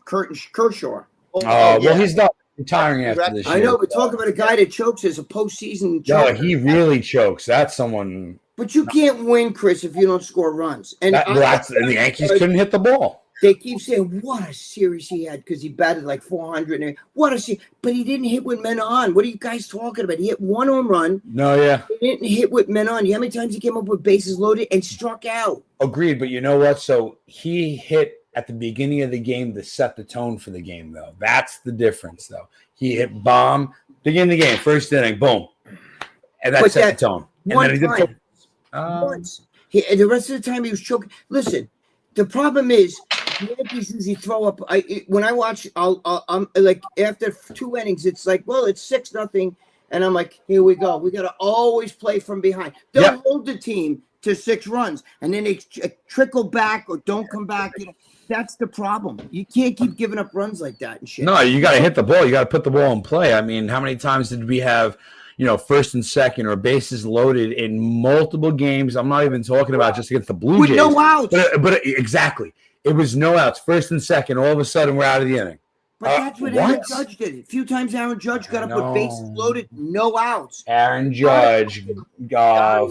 Kershaw. Well, he's not retiring after this year. I know, but talk about a guy that chokes as a postseason No, choker. he really chokes. That's someone. But you can't win, Chris, if you don't score runs. And And the Yankees couldn't hit the ball. they keep saying, what a series he had because he batted like 400. And what a series. But he didn't hit with men on. What are you guys talking about? He hit one home run. No, yeah. He didn't hit with men on. You know how many times he came up with bases loaded and struck out? Agreed, but you know what? So he hit at the beginning of the game to set the tone for the game, though. That's the difference, though. He hit bomb, beginning of the game, first inning, boom. And that But set the tone. And one then he did time. Once. And the rest of the time he was choking. Listen, the problem is the Yankees usually throw up. When I watch, I'm like after 2 innings, it's like, well, it's 6-0, and I'm like, here we go. We got to always play from behind. They'll Yep. hold the team to 6 runs, and then they trickle back or don't come back. That's the problem. You can't keep giving up runs like that and shit. No, you got to hit the ball. You got to put the ball in play. I mean, how many times did we have, first and second or bases loaded in multiple games? I'm not even talking about just against the Blue With Jays. no outs. But exactly. It was no outs. First and second. All of a sudden, we're out of the inning. But that's what Aaron Judge did. A few times Aaron Judge got up with bases loaded, no outs. Aaron Judge,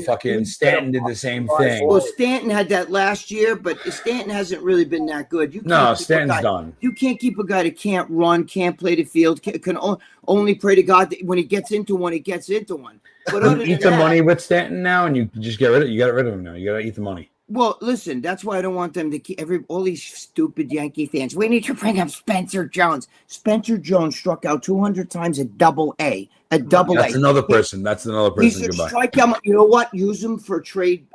fucking Stanton did the same thing. Well, Stanton had that last year, but Stanton hasn't really been that good. You can't No, keep a Stanton's guy- done. You can't keep a guy that can't run, can't play the field, can only pray to God that when he gets into one, he gets into one. But other than Eat the that- money with Stanton now, and you just get rid of. You got rid of him now. You got to eat the money. Well, listen, that's why I don't want them to keep all these stupid Yankee fans. We need to bring up Spencer Jones. Spencer Jones struck out 200 times at Double-A. That's another person. He's a Goodbye. strikeout. You know what? Use him for trade.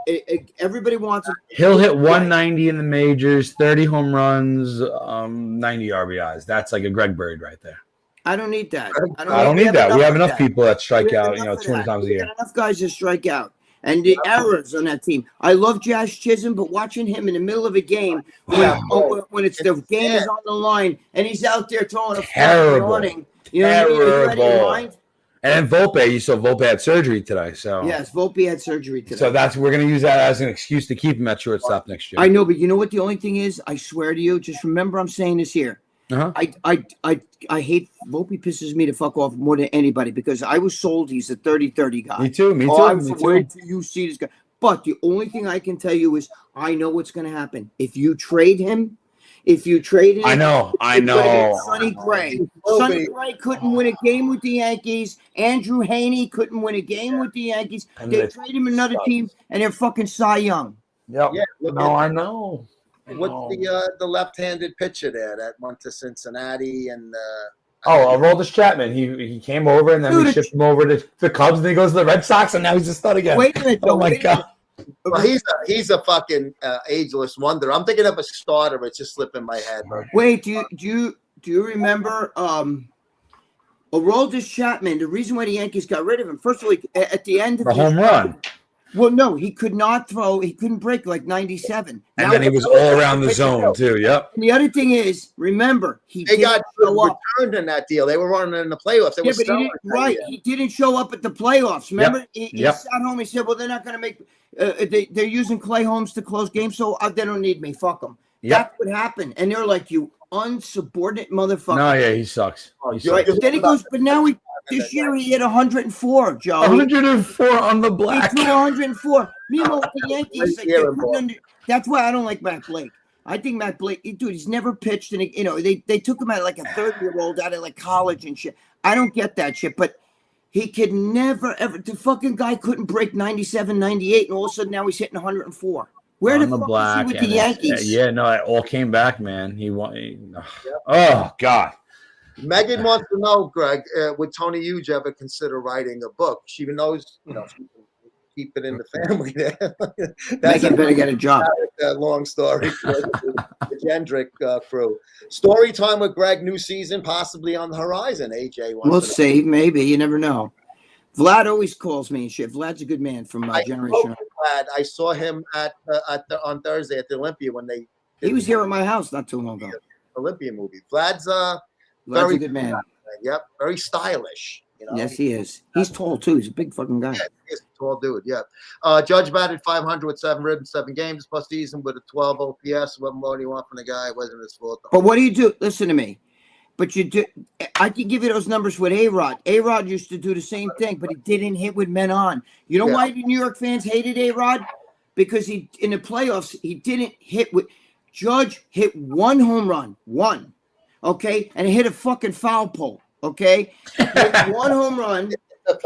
Everybody wants him. He'll hit 190 in the majors, 30 home runs, 90 RBIs. That's like a Greg Bird right there. I don't need that. I don't need that. We have enough of people that strike We have out, enough of 200 that. times a We year. got enough guys that strike out. And the errors on that team. I love Josh Chisholm, but watching him in the middle of a game when it's the game is on the line and he's out there throwing a Terrible. awning, you know what I mean? Is that in Terrible. mind? And then Volpe, you saw Volpe had surgery today, so Yes, Volpe had surgery today. so we're gonna use that as an excuse to keep him at shortstop next year. I know, but you know what the only thing is? I swear to you, just remember I'm saying this here. Uh-huh. I hate Volpe pisses me to fuck off more than anybody because I was sold he's a 30-30 guy. Me too. Oh, I was waiting till you see this guy. But the only thing I can tell you is I know what's going to happen. If you trade him, I know. Sonny Gray. Sonny Gray couldn't win a game with the Yankees. Andrew Haney couldn't win a game with the Yankees. And They they trade him another team, and they're fucking Cy Young. Yep. Yeah, look No, at- I know. What's the left-handed pitcher there that went to Cincinnati and Aroldis Chapman. He came over and then we Dude, shipped him over to the Cubs and then he goes to the Red Sox and now he's a stud again. Wait a minute, Oh though. my Wait a God. minute. Well, he's a fucking ageless wonder. I'm thinking of a starter. It's just slipping my head. But Wait, do you remember Aroldis Chapman? The reason why the Yankees got rid of him, first of all, at the end of The home run. Well, no, he could not throw. He couldn't break like 97. And Now then he was all around the zone too. Yep. And the other thing is, remember, they got returned in that deal. They were running in the playoffs. They were but he didn't show up at the playoffs. Remember, he sat home. He said, "Well, they're not going to make. They're using Clay Holmes to close games, so they don't need me. Fuck them." That's what happened. And they're like, "You unsubordinate motherfucker." No, yeah, he sucks. Then he goes, but now this year he hit 104, Joe. 104 on the black. He threw 104. Meanwhile, the Yankees, that's why I don't like Matt Blake. I think Matt Blake, dude, he's never pitched, and they took him out like a 30-year-old out of like college and shit. I don't get that shit, but he could never ever. The fucking guy couldn't break 97, 98, and all of a sudden now he's hitting 104. Where the fuck is he with the Yankees? Yeah, no, it all came back, man. He won. Oh God. Megan wants to know, Greg, would Tony Hughes ever consider writing a book? She knows, she can keep it in the family there. Megan better get a job. Long story for the Gendrick crew. Story time with Greg, new season possibly on the horizon. AJ wants We'll see. Maybe. You never know. Vlad always calls me and shit. Vlad's a good man from my generation. Vlad, I saw him on Thursday at the Olympia when he was here at my house not too long ago. Olympia movie. Vlad's very good man. Yep, very stylish. Yes, he is. He's tall too. He's a big fucking guy. Yeah, he's a tall dude. Yeah. Judge batted 500 with 7 ribs, 7 games postseason with a 12 OPS. What more do you want from the guy? It wasn't his fault. But what do you do? Listen to me. But you do. I can give you those numbers with A-Rod. A-Rod used to do the same thing, but he didn't hit with men on. You know why the New York fans hated A-Rod? Because in the playoffs he didn't hit with. Judge hit 1 home run, 1. Okay, and he hit a fucking foul pole. Okay, he hit 1 home run.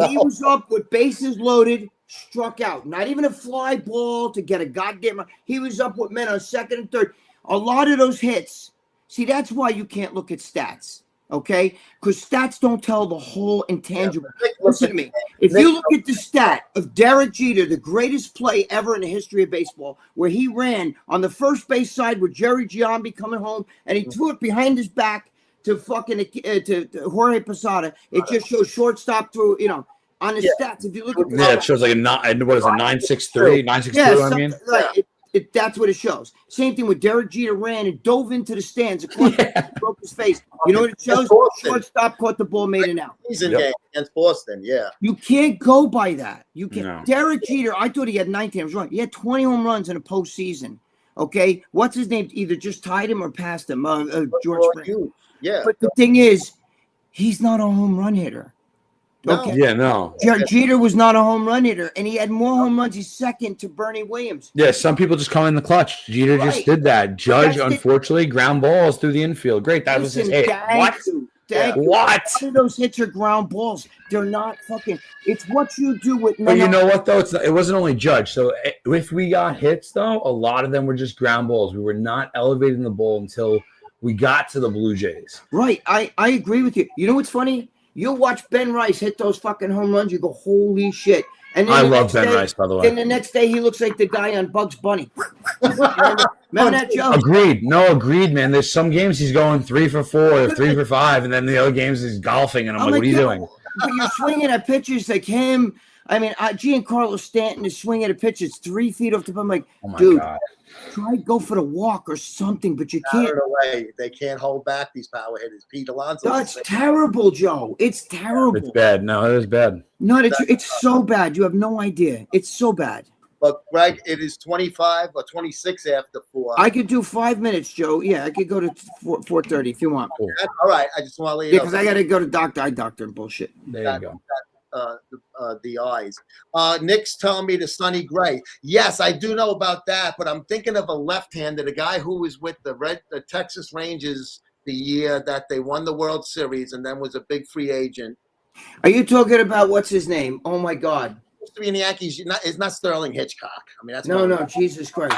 He was up with bases loaded, struck out. Not even a fly ball to get a goddamn. He was up with men on second and third. A lot of those hits. See, that's why you can't look at stats. Okay, because stats don't tell the whole intangible. Listen to me. If you look at the stat of Derek Jeter, the greatest play ever in the history of baseball, where he ran on the first base side with Jerry Giambi coming home, and he threw it behind his back to fucking to Jorge Posada. It just shows shortstop through, on the stats. If you look at it shows like a 963, 962. I mean, right. That's what it shows. Same thing with Derek Jeter ran and dove into the stands. Broke his face. You know what it shows? Shortstop caught the ball, made it out. Season game against Boston, yeah. You can't go by that. You can't. No. Derek Jeter, I thought he had 19. I was wrong. He had 20 home runs in a postseason. Okay, what's his name? Either just tied him or passed him. George Brand. Yeah. But the thing is, he's not a home run hitter. Okay. Yeah, no. Jeter was not a home run hitter, and he had more home runs. He's second to Bernie Williams. Yeah, some people just come in the clutch. Jeter just did that. Judge, unfortunately, ground balls through the infield. Great, that was his hit. What? What? None of those hits are ground balls. They're not fucking. It's what you do with. But you know what though? It wasn't only Judge. So if we got hits though, a lot of them were just ground balls. We were not elevating the ball until we got to the Blue Jays. Right. I agree with you. You know what's funny? You'll watch Ben Rice hit those fucking home runs. You go, holy shit. And then I love Ben Rice, by the way. Then the next day, he looks like the guy on Bugs Bunny. Remember that, Joe? Agreed. No, agreed, man. There's some games he's going 3 for 4 or 3 for 5, and then the other games he's golfing, and I'm like, what are you doing? But you're swinging at pitches like him. I mean, Giancarlo Stanton is swinging at pitches 3 feet off the ball. I'm like, dude, try to go for the walk or something, but you can't. They can't hold back these power hitters. Pete Alonso. That's terrible, Joe. It's terrible. It's bad. No, it is bad. No, it's so bad. You have no idea. It's so bad. But, Greg, it is 25 or 26 after 4. I could do 5 minutes, Joe. Yeah, I could go to 4:30 if you want. Cool. All right. I just want to let you know. Because I got to go to eye doctor and bullshit. There you go. The eyes. Nick's telling me the Sonny Gray. Yes, I do know about that, but I'm thinking of a left-hander, the guy who was with the Texas Rangers the year that they won the World Series and then was a big free agent. Are you talking about what's his name? Oh my God! Used to be in the Yankees. It's not Sterling Hitchcock. I mean, that's no, Jesus Christ.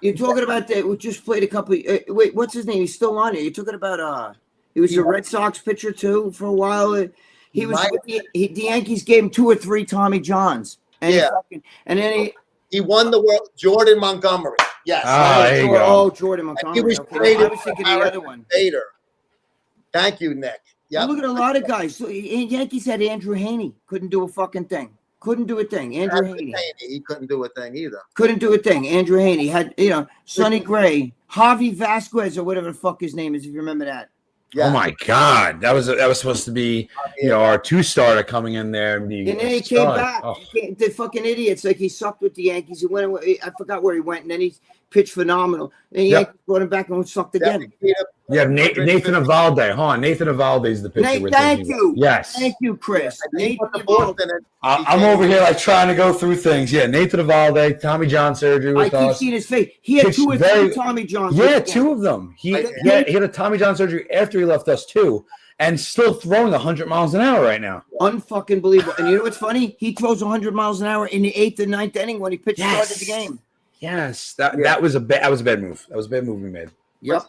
You're talking about that? We just played a couple. Wait, what's his name? He's still on here. You're talking about he was a Red Sox pitcher too for a while. He was the Yankees gave him 2 or 3 Tommy Johns, and then He won the world. Jordan Montgomery. Yes. Ah, there you go. Jordan He Montgomery. was Okay. traded I was thinking the other one. Bader. Thank you, Nick. Yeah. Yep. Look at a lot of guys. So, Yankees had Andrew Haney. Couldn't do a fucking thing. Couldn't do a thing. Andrew Haney. He couldn't do a thing either. Couldn't do a thing. Andrew Haney had, Sonny Gray, Javi Vasquez, or whatever the fuck his name is, if you remember that. Yeah. Oh my God, that was supposed to be our 2-starter coming in there and be. And then he came back. Oh. The fucking idiots, like he sucked with the Yankees. He went away. I forgot where he went, and then he pitched phenomenal. And the Yankees brought him back and sucked again. Yeah, Nathan Evaldi. Hold on, Nathan Evaldi is the pitcher. Thank you. Yes. Thank you, Chris. Nathan I'm over here like trying to go through things. Yeah, Nathan Evaldi, Tommy John surgery with I keep us. seeing his face. He had two or three Tommy John. Yeah, 2 of them. He had a Tommy John surgery after he left us too, and still throwing 100 miles an hour right now. Unfucking believable. And you know what's funny? He throws 100 miles an hour in the 8th and 9th inning when he pitched started the game. Yes, that was a bad move. That was a bad move we made. Yep.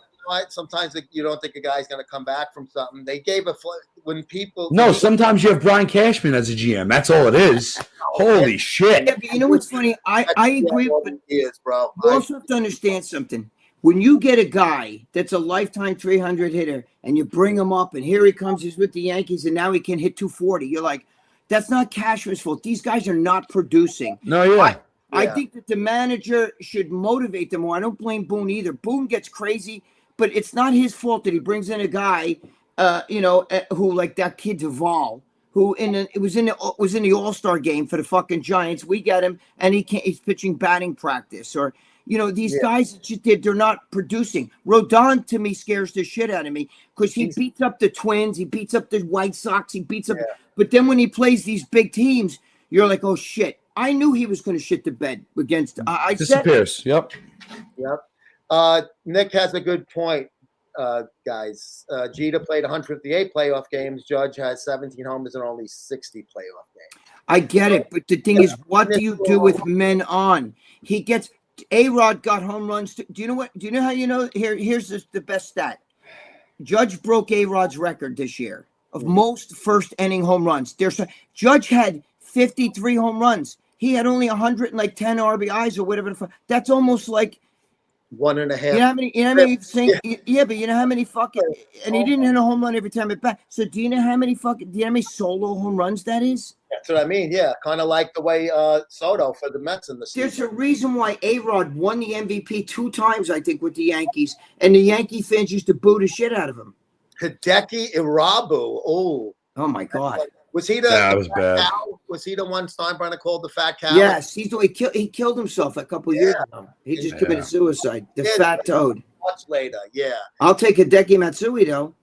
Sometimes you don't think a guy's going to come back from something. They gave when people. No, sometimes you have Brian Cashman as a GM. That's all it is. Holy shit! Yeah, but you know what's funny? I agree, but bro. You also have to understand something. When you get a guy that's a lifetime 300 hitter and you bring him up and here he comes, he's with the Yankees and now he can hit 240. You're like, that's not Cashman's fault. These guys are not producing. No, yeah. I think that the manager should motivate them more. I don't blame Boone either. Boone gets crazy, but it's not his fault that he brings in a guy, who like that kid Duvall, who was in the All-Star game for the fucking Giants. We got him, and he's pitching batting practice, or these guys they're not producing. Rodon to me scares the shit out of me because he beats up the Twins, he beats up the White Sox, he beats up. But then when he plays these big teams, you're like, oh shit. I knew he was going to shit the bed against. I disappears. Yep. Nick has a good point, guys. Jeter played 158 playoff games. Judge has 17 homers and only 60 playoff games. I get it, but the thing is, what do you do with men on? He gets A-Rod got home runs. Do you know what? Do you know how you know? Here's the best stat. Judge broke A-Rod's record this year of most first inning home runs. Judge had 53 home runs. He had only 110 RBIs or whatever. That's almost like 1.5. You know how many? But you know how many fucking? And he didn't hit a home run every time it back. So do you know how many solo home runs that is? That's what I mean. Yeah, kind of like the way Soto for the Mets in the season. There's a reason why A-Rod won the MVP 2 times, I think, with the Yankees, and the Yankee fans used to boo the shit out of him. Hideki Irabu. Oh my God. Was he the? That was bad. Cow? Was he the one Steinbrenner called the fat cow? Yes, he killed himself a couple years ago. He just committed suicide. The fat toad. Much later, yeah. I'll take Hideki Matsui though.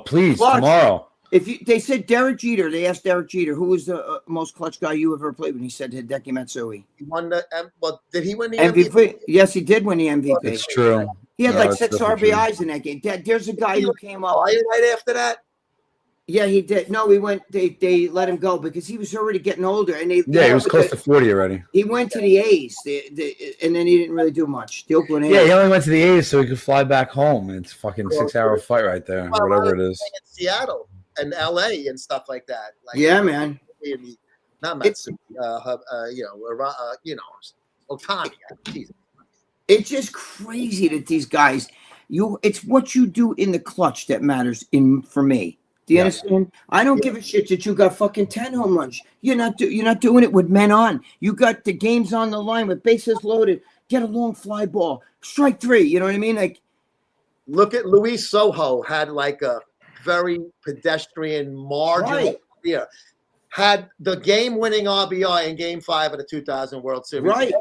Please tomorrow. They said Derek Jeter, they asked Derek Jeter who was the most clutch guy you ever played with. He said Hideki Matsui. He won the. Did he win the MVP? Yes, he did win the MVP. It's true. He had like 6 RBIs in that game. There's a guy who came up right after that. Yeah, he did. No, he went. They let him go because he was already getting older, and he was close to 40 already. He went to the A's, and then he didn't really do much. The Oakland A's. Yeah, he only went to the A's so he could fly back home. And it's a fucking 6-hour fight right there, whatever it is. In Seattle and LA and stuff like that. Like, yeah, man. Not Matsui. Otani. Jesus. It's just crazy that these guys. It's what you do in the clutch that matters for me. Do you understand? I don't give a shit that you got fucking 10 home runs. You're not doing it with men on. You got the games on the line with bases loaded. Get a long fly ball. Strike 3. You know what I mean? Like, look at Luis Sojo. Had like a very pedestrian marginal career. Had the game-winning RBI in Game 5 of the 2000 World Series. Right.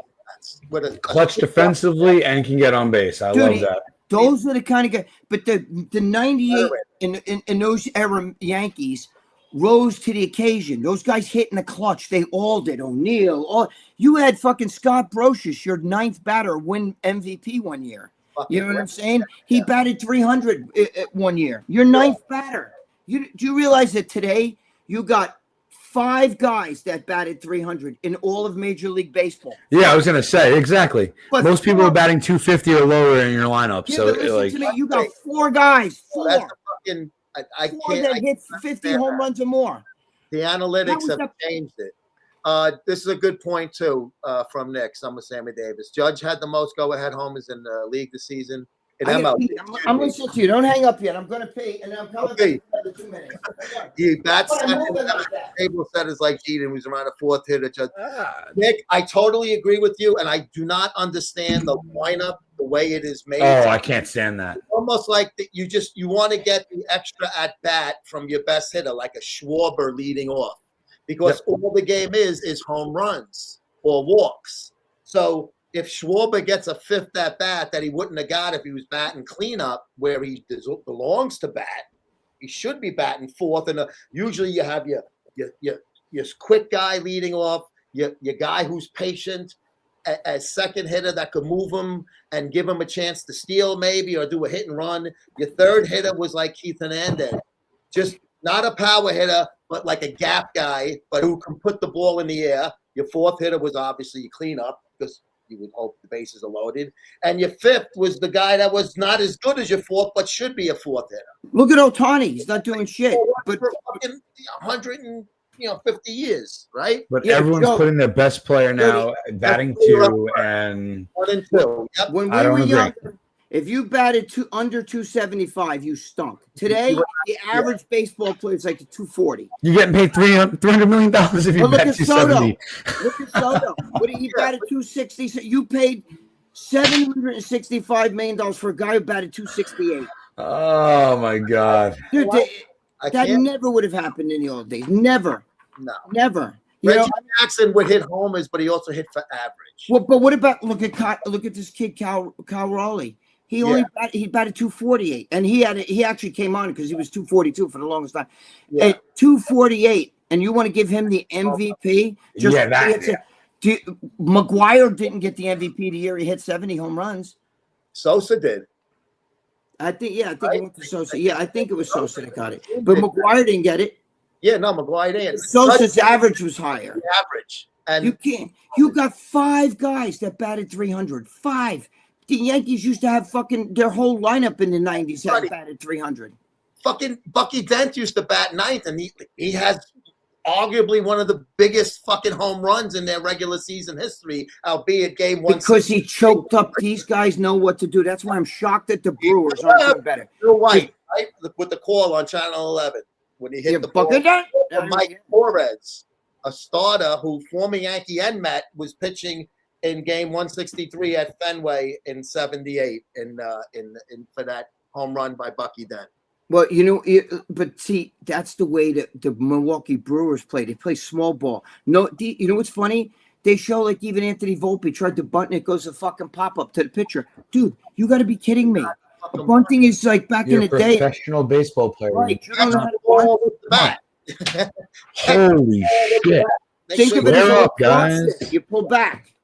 With a clutch defensively and can get on base. I love that. Those are the kind of guys. But the 98 in those era Yankees rose to the occasion. Those guys hit in the clutch. They all did. O'Neill. You had fucking Scott Brocious, your 9th batter, win MVP one year. You know what I'm saying? He batted 300 one year. Your 9th batter. Do you realize that today you got 5 guys that batted 300 in all of Major League Baseball? Yeah, I was gonna say exactly. But most people are batting 250 or lower in your lineup. Yeah, so listen to me, you got 4 guys. 4. That's fucking. I can't. That hit 50 home runs or more. The analytics have changed it. This is a good point too from Nick. Some of Sammy Davis. Judge had the most go-ahead homers in the league this season. In MLB. I'm listening to you. Don't hang up yet. I'm going to pee, and I'm coming Okay. back in another 2 minutes. He bats Why am I second. moving like that? Table setters like Jeter, who's around a fourth hitter. Ah, Nick, I totally agree with you, and I do not understand the lineup the way it is made. oh, I can't stand that. Almost like that you want to get the extra at bat from your best hitter, like a Schwarber leading off, because all the game is home runs or walks. So if Schwarber gets a fifth at bat that he wouldn't have got if he was batting cleanup where he belongs to bat, he should be batting fourth. And usually you have your quick guy leading off, your guy who's patient, a second hitter that could move him and give him a chance to steal maybe or do a hit and run. Your third hitter was like Keith Hernandez, just not a power hitter, but like a gap guy, but who can put the ball in the air. Your fourth hitter was obviously your cleanup because you would hope the bases are loaded. And your fifth was the guy that was not as good as your fourth, but should be a fourth hitter. Look at Ohtani. He's not doing shit. But For fucking 150 years, right? But Yeah, everyone's Joe, putting their best player now batting two, and 1 and 2. Yep. when I we don't were agree. young, if you batted under 275, you stunk. Today, the average baseball player is like a 240. you're getting paid $300 million if you But look bet at Soto. 270. Look at Soto. What did he batted 260? So you paid $765 million for a guy who batted 268. Oh my God! Dude, I that can't. never would have happened in the old days. Never. No. Never. You know, Reggie Jackson would hit homers, but he also hit for average. well, but what about look at this kid Cal Raleigh? He only batted 248, and he actually came on because he was 242 for the longest time. Yeah. At 248, and you want to give him the MVP? McGuire didn't get the MVP the year he hit 70 home runs. Sosa did. I think it went to Sosa. Yeah, I think it was Sosa that got it, but McGuire didn't get it. Yeah, no, McGuire didn't. Sosa's average was higher. Average. And You can't. You got 5 guys that batted 300. 5. The Yankees used to have fucking their whole lineup in the 90s that batted 300. fucking Bucky Dent used to bat ninth, and he has arguably one of the biggest fucking home runs in their regular season history, albeit game one. Because he choked up. These guys know what to do. That's why I'm shocked that the Brewers aren't doing better. Bill White, right? With the call on Channel 11 when he hit the ball. Bucky Dent. And Mike Torres, a starter who former Yankee and Met was pitching in game 163 at Fenway in '78 in for that home run by Bucky Dent. Well, but see, that's the way that the Milwaukee Brewers play. They play small ball. No, you know what's funny? They show like even Anthony Volpe tried to bunt and it goes a fucking pop up to the pitcher. Dude, you got to be kidding me. The bunting is like back You're in the a day. professional baseball player. Right, you don't know how to Ball bunt. with the bat. Holy shit! Think of it as a Wear up, lacrosse guys. stick. You pull back.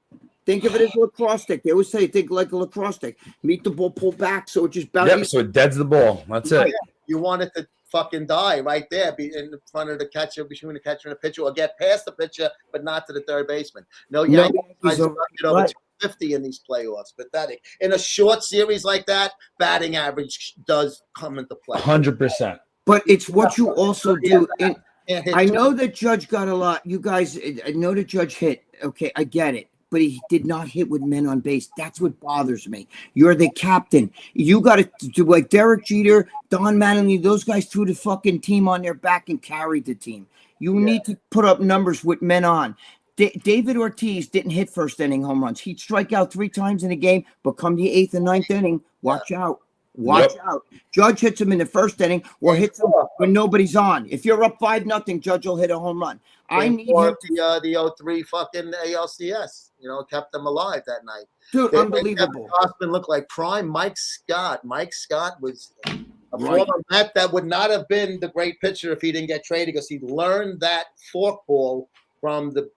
Think of it as a lacrosse stick. They always say think like a lacrosse stick. Meet the ball, pull back, so it just bounces. Yep. So it deads the ball. That's it. You want it to fucking die right there, be in front of the catcher, between the catcher and the pitcher, or get past the pitcher, but not to the third baseman. No, Yankees guys over- get over right. 250 in these playoffs. Pathetic. In a short series like that, batting average does come into play. 100%. But it's what you also do. And Can't hit I two. know that Judge got a lot. You guys, I know that Judge hit. Okay, I get it. But he did not hit with men on base. That's what bothers me. You're the captain. You got to do like Derek Jeter, Don Mattingly. Those guys threw the fucking team on their back and carried the team. You need to put up numbers with men on. David Ortiz didn't hit first inning home runs. He'd strike out 3 times in a game, but come the 8th and 9th inning, watch out. Watch out. Judge hits him in the first inning or hits him when nobody's on. If you're up 5-0, Judge will hit a home run. I need him to, the 03 fucking ALCS, kept them alive that night. dude, unbelievable. Osman looked like prime Mike Scott. Mike Scott was a former Met that would not have been the great pitcher if he didn't get traded, because he learned that forkball from the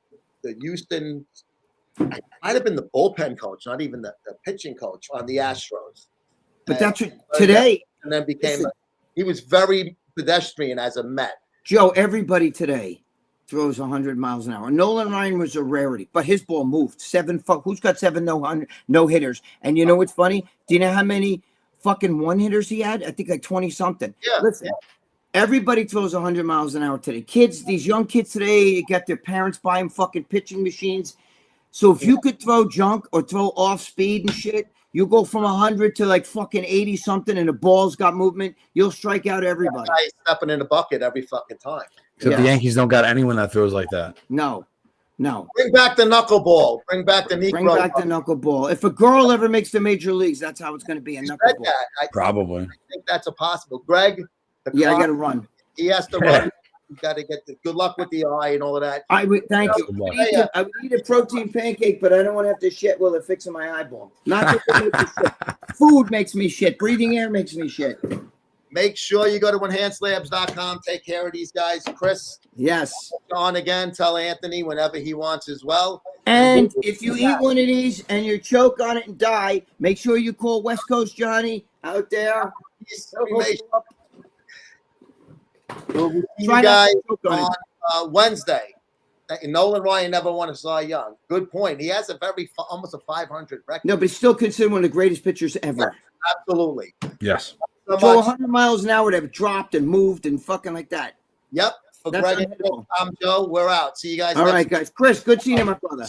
Houston. It might have been the bullpen coach, not even the pitching coach on the Astros. But that's what today, And then he was very pedestrian as a Met. Joe, everybody today throws 100 miles an hour. Nolan Ryan was a rarity, but his ball moved. Who's got 7 no hitters? And you know what's funny? Do you know how many fucking 1-hitters he had? I think like 20 something. Yeah. Listen, Everybody throws 100 miles an hour today. Kids, these young kids today, you got their parents buy them fucking pitching machines. So if you could throw junk or throw off speed and shit, you go from 100 to like fucking 80 something, and the ball's got movement. You'll strike out everybody. Guy stepping in the bucket every fucking time. Except the Yeah. Yankees don't got anyone that throws like that. No. Bring back the knuckleball. Bring back the Negro. Bring back the knuckleball. If a girl ever makes the major leagues, that's how it's going to be, a I said knuckleball. that. I Probably. think that's a possible. Greg, the Yeah, I clock, got to run. he has to run. You got to get the good luck with the eye and all of that. I would thank you. Good luck. I would eat a protein pancake, but I don't want to have to shit while they're fixing my eyeball. Not just to make me shit. Food makes me shit. Breathing air makes me shit. Make sure you go to enhancedlabs.com. Take care of these guys. Chris, Yes. on again. Tell Anthony whenever he wants as well. And if you eat one of these and you choke on it and die, make sure you call West Coast Johnny out there. Peace. He'll hook you up. We'll see you Try not guys to choke on it. on Wednesday. Nolan Ryan never won a Cy Young. Good point. He has a almost a 500 record. No, but he's still considered one of the greatest pitchers ever. Absolutely. Yes. So Throw much. 100 miles an hour, they've dropped and moved and fucking like that. Yep. For That's Greg and unhittable. I'm Joe. We're out. See you guys All next right, guys. Chris, good seeing you, my brother.